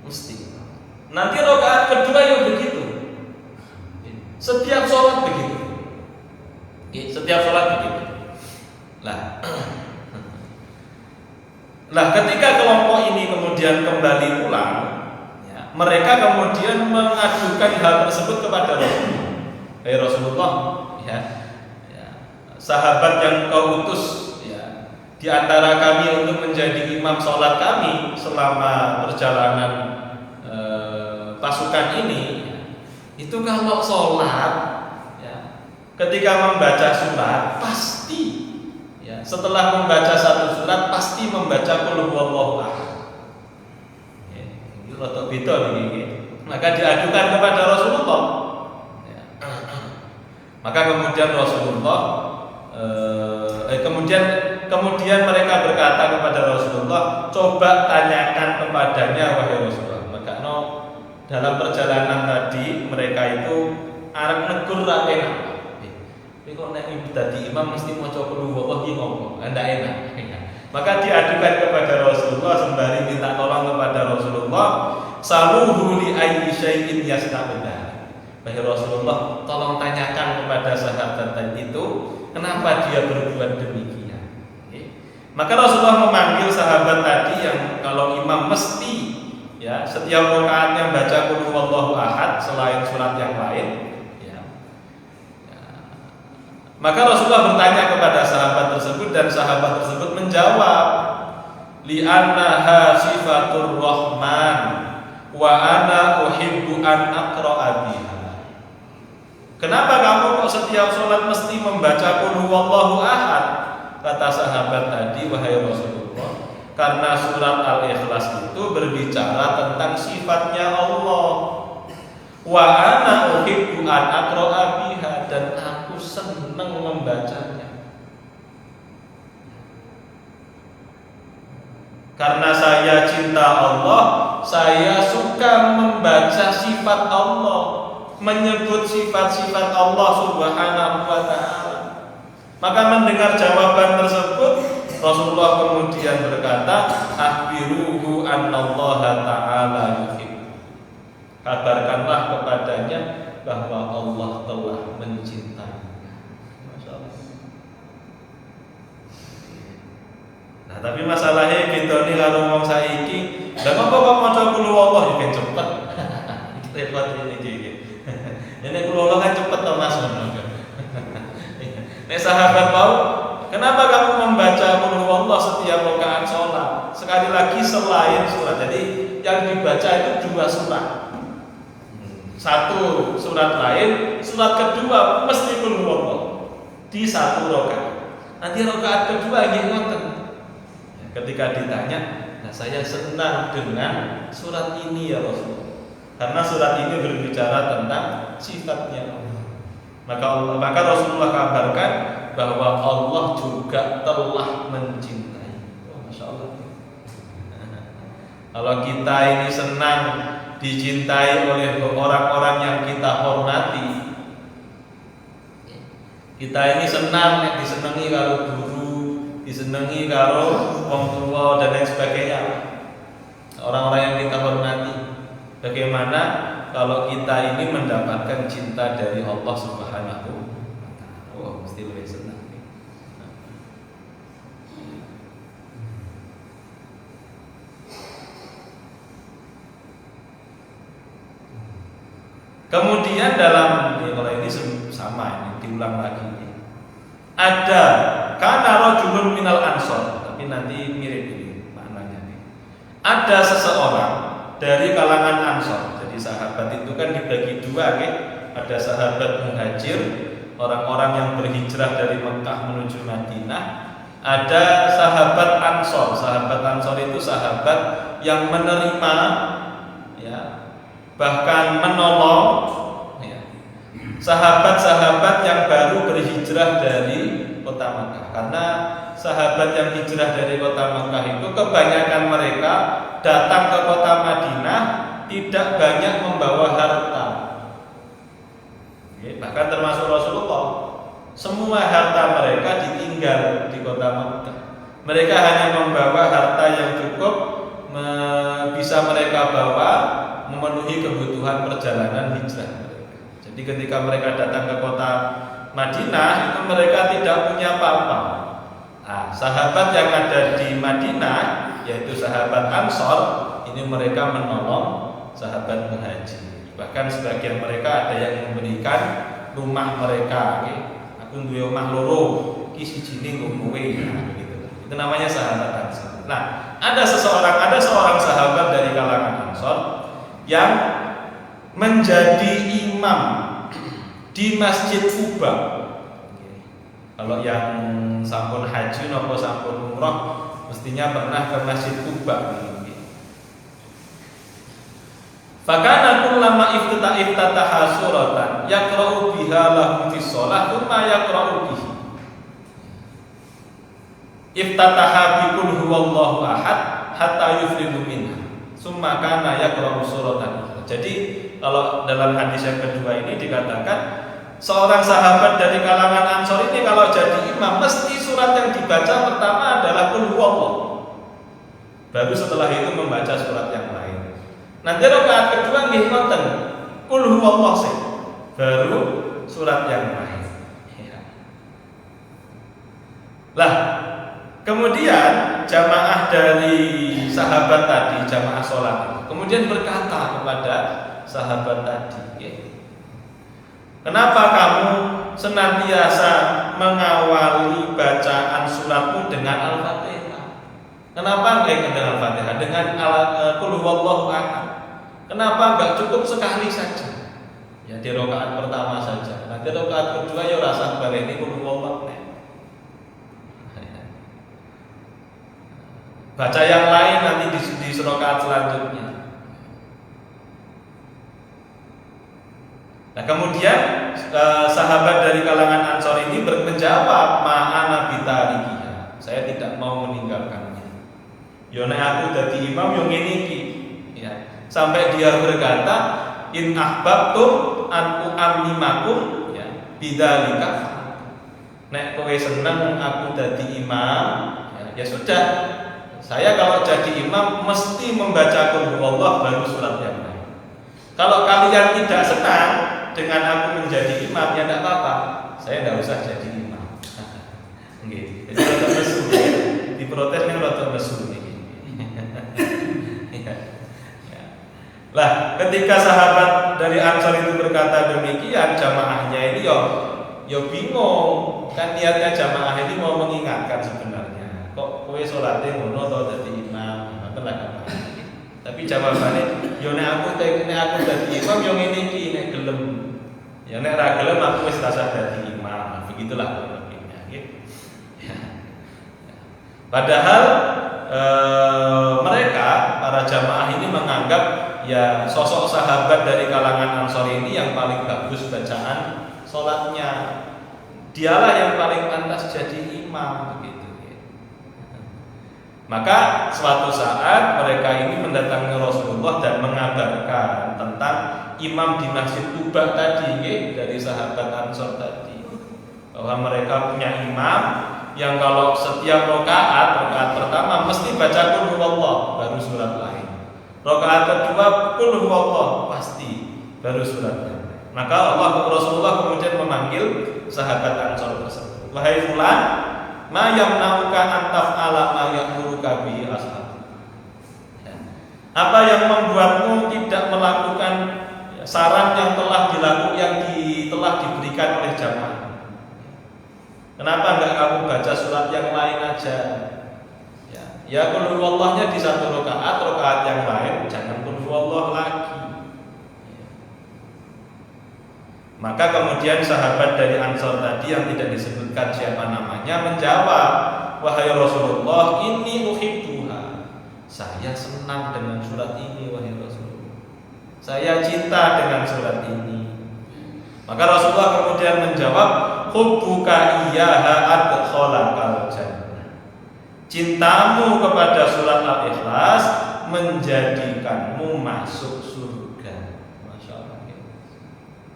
Mesti. Nanti rakaat kedua begitu. Setiap sholat begitu. Nah, ketika kelompok ini kemudian kembali pulang, mereka kemudian mengajukan hal tersebut kepada Rasulullah. Rasulullah, sahabat yang kau utus di antara kami untuk menjadi imam sholat kami selama perjalanan pasukan ini, itu kalau sholat, ketika membaca surat pasti, setelah membaca satu surat pasti membaca qul huwallahu ahad. Ini rotok beda ini. Maka diajukan kepada Rasulullah. Maka kemudian Rasulullah, kemudian mereka berkata kepada Rasulullah, coba tanyakan kepadanya wahai Rasulullah. Maka dalam perjalanan tadi mereka itu arep negur ra enak. Kok nek ibu dadi imam mesti maca qul huwallahu ki ngopo? Ndak enak. Maka diadukan kepada Rasulullah sembari minta tolong kepada Rasulullah, saluhu li ayyi syai'in yasta'udah. Wahai Rasulullah, tolong tanyakan kepada sahabat tadi itu kenapa dia berbuat demikian. Maka Rasulullah memanggil sahabat tadi yang kalau imam mesti setiap rakaatnya baca qul huwallahu ahad selain surat yang lain. Maka Rasulullah bertanya kepada sahabat tersebut dan sahabat tersebut menjawab, li'annaha sifatur rahman wa ana uhibbu an aqra'a biha. Kenapa kamu kok setiap sholat mesti membaca qul huwallahu ahad? Kata sahabat tadi, wahai Rasulullah, karena surat Al-Ikhlas itu berbicara tentang sifatnya Allah. Wa ana uhibbu an aqra'a biha, dan aku senang membacanya. Karena saya cinta Allah, saya suka membaca sifat Allah, menyebut sifat-sifat Allah Subhanahu wa ta'ala. Maka mendengar jawaban tersebut, Rasulullah kemudian berkata, akhbiruhu annallaha ta'ala yuhibbu. Kabarkanlah kepadanya bahwa Allah telah mencintai. Masya Allah. Nah, tapi masalahnya bedone karo wong saiki, lha kok maca qul huwallah ya cepet. Repot ini iki. Nek qul huwallah kan cepet to Mas ngono. Nek sahabat mau, kenapa kamu membaca qul huwallah setiap rakaat sholat? Sekali lagi selain surat. Jadi yang dibaca itu 2 surat. Satu surat lain, surat kedua mesti qul huwallah di 1 rakaat. Nanti rakaat kedua nggih ngoten. Ketika ditanya, nah saya senang dengan surat ini ya Rasul. Karena surat ini berbicara tentang sifatnya Allah. Maka Rasulullah kabarkan bahwa Allah juga telah mencintai. Oh, Masya Allah. Kalau kita ini senang dicintai oleh orang-orang yang kita hormati, kita ini senang disenangi karo guru, disenangi karo wong tua dan lain sebagainya, orang-orang yang kita hormati. Bagaimana kalau kita ini mendapatkan cinta dari Allah Subhanahu wa Ta'ala? Oh, mesti lebih senang. Kemudian dalam kalau ini sama ini diulang lagi. Ada kana rajulun minal ansor, tapi nanti mirip ini maknanya. Ada seseorang dari kalangan ansor. Jadi sahabat itu kan dibagi 2 ya. Ada sahabat muhajir, orang-orang yang berhijrah dari Mekah menuju Madinah. Ada sahabat ansor. Sahabat ansor itu sahabat yang menerima ya, bahkan menolong ya, sahabat-sahabat yang baru berhijrah dari kota Mekah. Karena sahabat yang hijrah dari kota Mekah itu kebanyakan mereka datang ke kota Madinah tidak banyak membawa harta. Bahkan termasuk Rasulullah, semua harta mereka ditinggal di kota Mekah. Mereka hanya membawa harta yang cukup bisa mereka bawa memenuhi kebutuhan perjalanan hijrah mereka. Jadi ketika mereka datang ke kota Madinah itu mereka tidak punya apa-apa. Nah, sahabat yang ada di Madinah yaitu sahabat Ansor ini mereka menolong sahabat muhajir. Bahkan sebagian mereka ada yang memberikan rumah mereka. Aku duwe omah loro, iki sijine nggo kowe gitu. Itu namanya sahabat Ansor. Nah, ada seorang sahabat dari kalangan Ansor yang menjadi imam di Masjid Quba. Kalau yang sampun haji nopo sampun umroh mestinya pernah ke Masjid Quba. Fakana kullama iftataha suratan yaqra'u biha lahum fi shalah thumma yaqra'u bihi. Iftataha bi qul huwallahu ahad hatta yufridu minha. Summa kana yaqra'u suratan. Jadi kalau dalam hadis yang kedua ini dikatakan seorang sahabat dari kalangan Ansor ini kalau jadi imam mesti surat yang dibaca pertama adalah qul huwallah. Baru setelah itu membaca surat yang lain. Nanti rakaat kedua nggih ngoten. Qul huwallah sih. Baru surat yang lain. Ya. Lah, kemudian jamaah dari sahabat tadi, jamaah sholat, kemudian berkata kepada sahabat tadi, ya, kenapa kamu senantiasa mengawali bacaan suratmu dengan Al-Fatihah? Kenapa enggak dengan Al-Fatihah? Dengan Qul huwallahu ahad. Kenapa enggak cukup sekali saja? Ya di rakaat pertama saja. Nanti rakaat kedua ya rasa balik ini Qul huwallahu. Baca yang lain nanti di rakaat selanjutnya. Nah kemudian sahabat dari kalangan Ansor ini menjawab, ma'ana bitarikiha. Saya tidak mau meninggalkannya. Yo nek aku dadi imam yo ngene iki. Ya. Sampai dia berkata, in ahbabtum an u'ammimakum ya bidzalika. Nek kowe seneng aku dadi imam, ya sudah. Saya kalau jadi imam mesti membaca Qul huwallah baru surat yang lain. Kalau kalian tidak senang dengan aku menjadi imam ya tidak apa-apa. Saya tidak usah jadi imam. Nggih. Jadi rada nesu. Diprotes ning rada Lah, ketika sahabat dari Ansor itu berkata demikian, jamaahnya ini yo bingung. Kan niatnya jamaah ini mau mengingatkan sebenarnya. Kok kowe salate ngono to dadi imam, ngoten lah. Tapi jawabannya, yo nek aku dadi imam yo ngene iki nek gelem. Ya nek ra gelem aku wis rasa dadi imam. Begitulah kurangnya, nggih. Ya. Padahal mereka para jamaah ini menganggap ya sosok sahabat dari kalangan Ansor ini yang paling bagus bacaan sholatnya, dialah yang paling pantas jadi imam begitu. Maka suatu saat mereka ini mendatangi Rasulullah dan mengabarkan tentang imam di Masjid Quba tadi, dari sahabat Ansor tadi, bahwa mereka punya imam yang kalau setiap rakaat pertama mesti baca qul huwallah baru surat lain. Rakaat kedua qul huwallah pasti baru surat lain. Maka Rasulullah kemudian memanggil sahabat Ansor tersebut. Wahai fulan, ma yamna'uka an taf'ala ma ya'muruka bihi ashab. Apa yang membuatmu tidak melakukan saran yang telah diberikan oleh jamaah? Kenapa enggak kamu baca surat yang lain aja? Ya qul huwallahnya di satu rakaat yang lain jangan qul huwallah lagi. Maka kemudian sahabat dari Ansor tadi yang tidak disebutkan siapa namanya menjawab, wahai Rasulullah, inni uhibbuha. Saya senang dengan surat ini wahai Rasulullah. Saya cinta dengan surat ini. Maka Rasulullah kemudian menjawab, hubbuka iyyaha adkhalakal jannah. Cintamu kepada surat Al-Ikhlas menjadikanmu masuk surga. Masya Allah.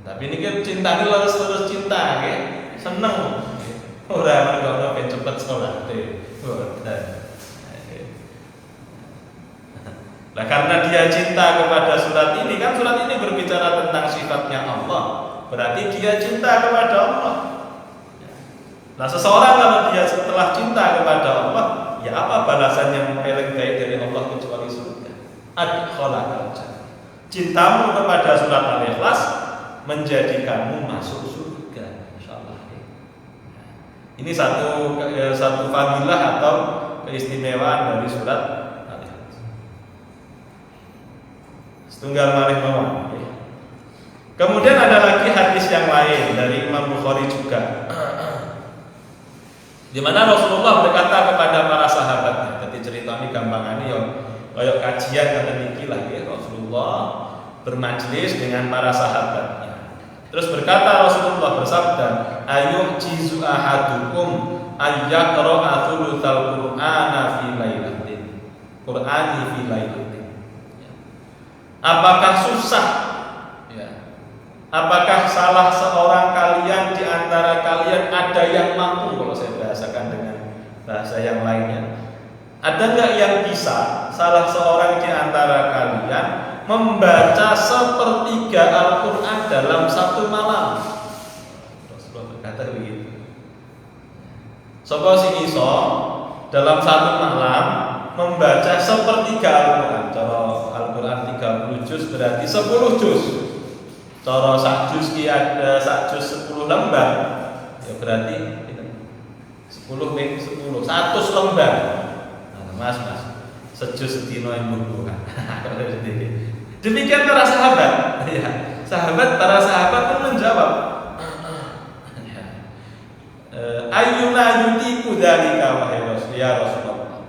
Tapi ini kan cinta ini terus cinta, seneng. Orang mereka pengen cepet sholat. Nah karena dia cinta kepada surat ini, kan surat ini berbicara tentang sifatnya Allah. Berarti dia cinta kepada Allah. Nah seseorang kalau dia setelah cinta kepada Allah, ya apa balasan yang paling baik dari Allah kecuali surga? Adkhalakal jannah. Cintamu kepada surat Al-Ikhlas menjadikanmu masuk surga. Insyaallah. Ini satu fadilah atau keistimewaan dari surat Al-Ikhlas. Setunggal malih mawon. Kemudian ada lagi hadis yang lain dari Imam Bukhari juga, di mana Rasulullah berkata kepada para sahabatnya. Tadi cerita ini gampangane yo kaya kajian ngoten iki lah ya. Rasulullah bermajlis dengan para sahabatnya. Terus berkata Rasulullah bersabda, "Ayu'jizu ahadukum ayyaqra'a thulutsal Qur'ana fi lailatin." Qur'ani fi lailatin. Apakah susah? Apakah salah seorang kalian di antara kalian ada yang mampu, kalau saya bahasakan dengan bahasa yang lainnya, ada nggak yang bisa salah seorang di antara kalian membaca sepertiga Al-Quran dalam satu malam? Rasulullah berkata begitu. Sapa sing iso dalam satu malam membaca sepertiga Al-Quran? Cara Al-Quran 30 juz berarti 10 juz. Cara sak juz ki ada sak juz 10 lembar. Ya berarti 10 ping 10 100 lembar. Nah, Mas, sejuz sedina yang bukan. Demikian para sahabat. Ya, para sahabat pun menjawab, ayyuna yutiku dzalika wahai Rasulullah.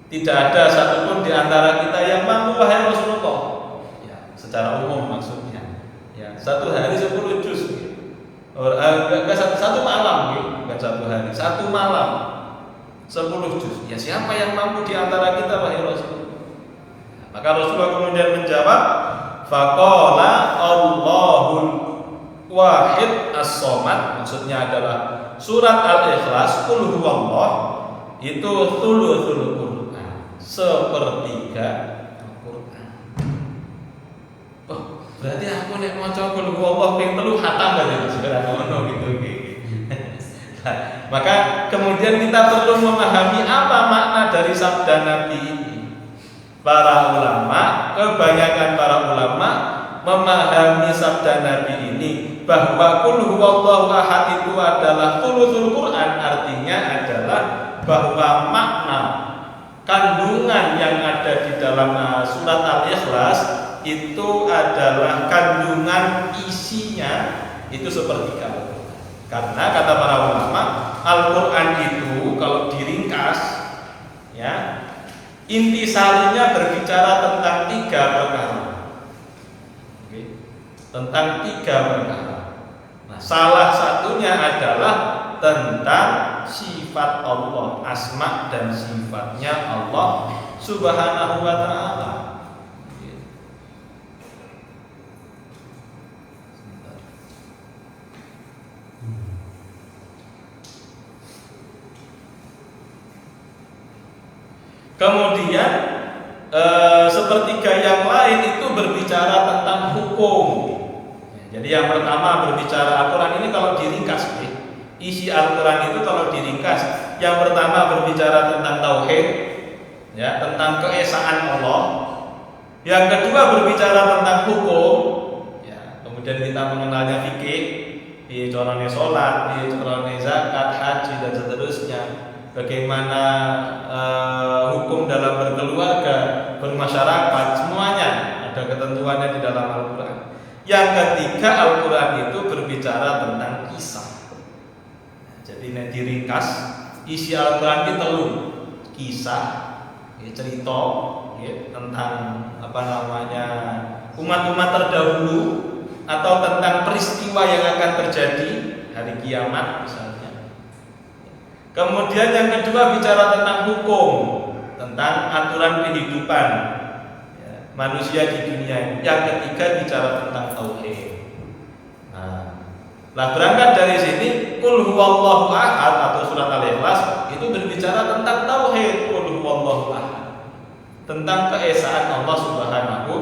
Tidak ada satupun di antara kita yang mampu wahai Rasulullah. Secara umum maksudnya, ya, satu hari 10 juz, enggak satu malam, enggak satu hari, satu malam 10 juz. Ya siapa yang mampu di antara kita wahai Rasulullah? Maka Rasulullah kemudian menjawab, faqala Allahul wahid as-somad, maksudnya adalah surat Al-Ikhlas, qul huwallah, itu thuluthul Quran, sepertiga. Berarti aku nek maca qul huwallah ping 3 khatam berarti sebenarnya ngono gitu. Maka kemudian kita perlu memahami apa makna dari sabda Nabi ini. Para ulama kebanyakan para ulama memahami sabda Nabi ini bahwa qul huwallahu ahad itu adalah thuluthul Quran, artinya adalah bahwa makna kandungan yang ada di dalam surat Al-Ikhlas itu adalah kandungan isinya itu sepertiga. Karena kata para ulama, Al-Quran itu kalau diringkas, ya, intisarinya berbicara tentang 3 perkara. Oke. Tentang 3 perkara. Nah, salah satunya adalah tentang sifat Allah, asma dan sifatnya Allah Subhanahu wa ta'ala. Kemudian sepertiga yang lain itu berbicara tentang hukum. Jadi yang pertama berbicara Al-Quran ini kalau diringkas, isi Al-Quran itu kalau diringkas, yang pertama berbicara tentang tauhid, ya, tentang keesaan Allah. Yang kedua berbicara tentang hukum, ya, kemudian kita mengenalnya fikih, di contohnya sholat, di contohnya zakat, haji dan seterusnya. Bagaimana hukum dalam berkeluarga, bermasyarakat, semuanya ada ketentuannya di dalam Al-Quran. Yang ketiga, Al-Quran itu berbicara tentang kisah. Jadi diringkas, isi Al-Quran itu telur, kisah, ya, cerita, ya, tentang umat-umat terdahulu atau tentang peristiwa yang akan terjadi hari kiamat misalnya. Kemudian yang kedua bicara tentang hukum, tentang aturan kehidupan, ya, manusia di dunia. Yang ketiga bicara tentang tauhid. Nah, berangkat dari sini, qul huwallahu ahad atau surat Al-Ikhlas itu berbicara tentang tauhid, qul huwallahu ahad, tentang keesaan Allah Subhanahu.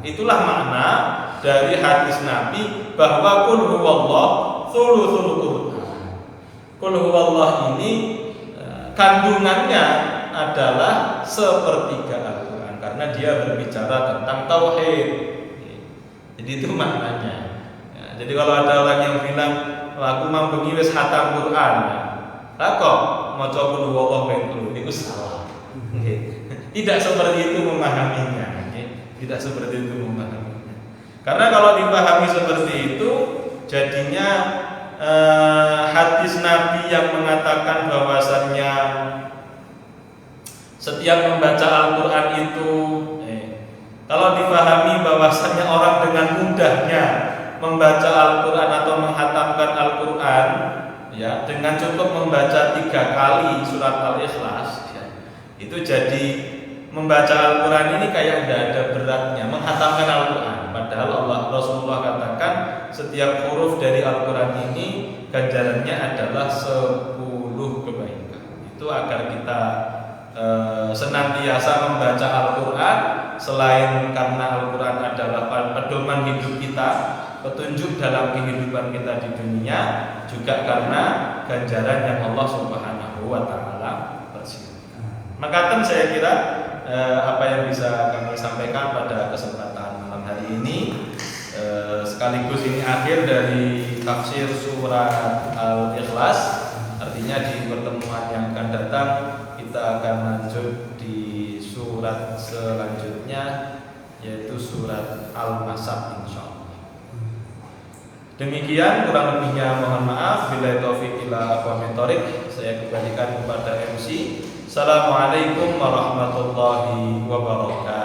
Itulah makna dari hadis Nabi bahwa qul huwallahu thuluthul Quran. Qul huwallah ini kandungannya adalah sepertiga Al-Quran karena dia berbicara tentang tauhid. Jadi itu maknanya. Ya, jadi kalau ada orang yang bilang aku mampu wis khatam Quran, lah kok maca qul huwallah itu salah. Tidak seperti itu memahaminya. Tidak seperti itu memahaminya. Karena kalau dipahami seperti itu, jadinya hadis Nabi yang mengatakan bahwasannya setiap membaca Al-Quran itu kalau dipahami bahwasannya orang dengan mudahnya membaca Al-Quran atau menghatamkan Al-Quran, ya, dengan cukup membaca 3 kali surat Al-Ikhlas, ya, itu jadi membaca Al-Quran ini kayak tidak ada beratnya menghatamkan Al-Quran. Padahal Rasulullah katakan setiap huruf dari Al-Quran ini ganjarannya adalah 10 kebaikan. Itu agar kita senantiasa membaca Al-Quran, selain karena Al-Quran adalah pedoman hidup kita, petunjuk dalam kehidupan kita di dunia, juga karena ganjaran yang Allah Subhanahu wa ta'ala persediakan. Maka saya kira apa yang bisa kami sampaikan pada kesempatan malam hari ini, sekaligus ini akhir dari tafsir surat Al-Ikhlas. Artinya di pertemuan yang akan datang kita akan lanjut di surat selanjutnya, yaitu surat Al-Masad insyaallah. Demikian kurang lebihnya mohon maaf. Billahi taufiq ila aqwamit thoriq. Saya kembalikan kepada MC. Assalamualaikum warahmatullahi wabarakatuh.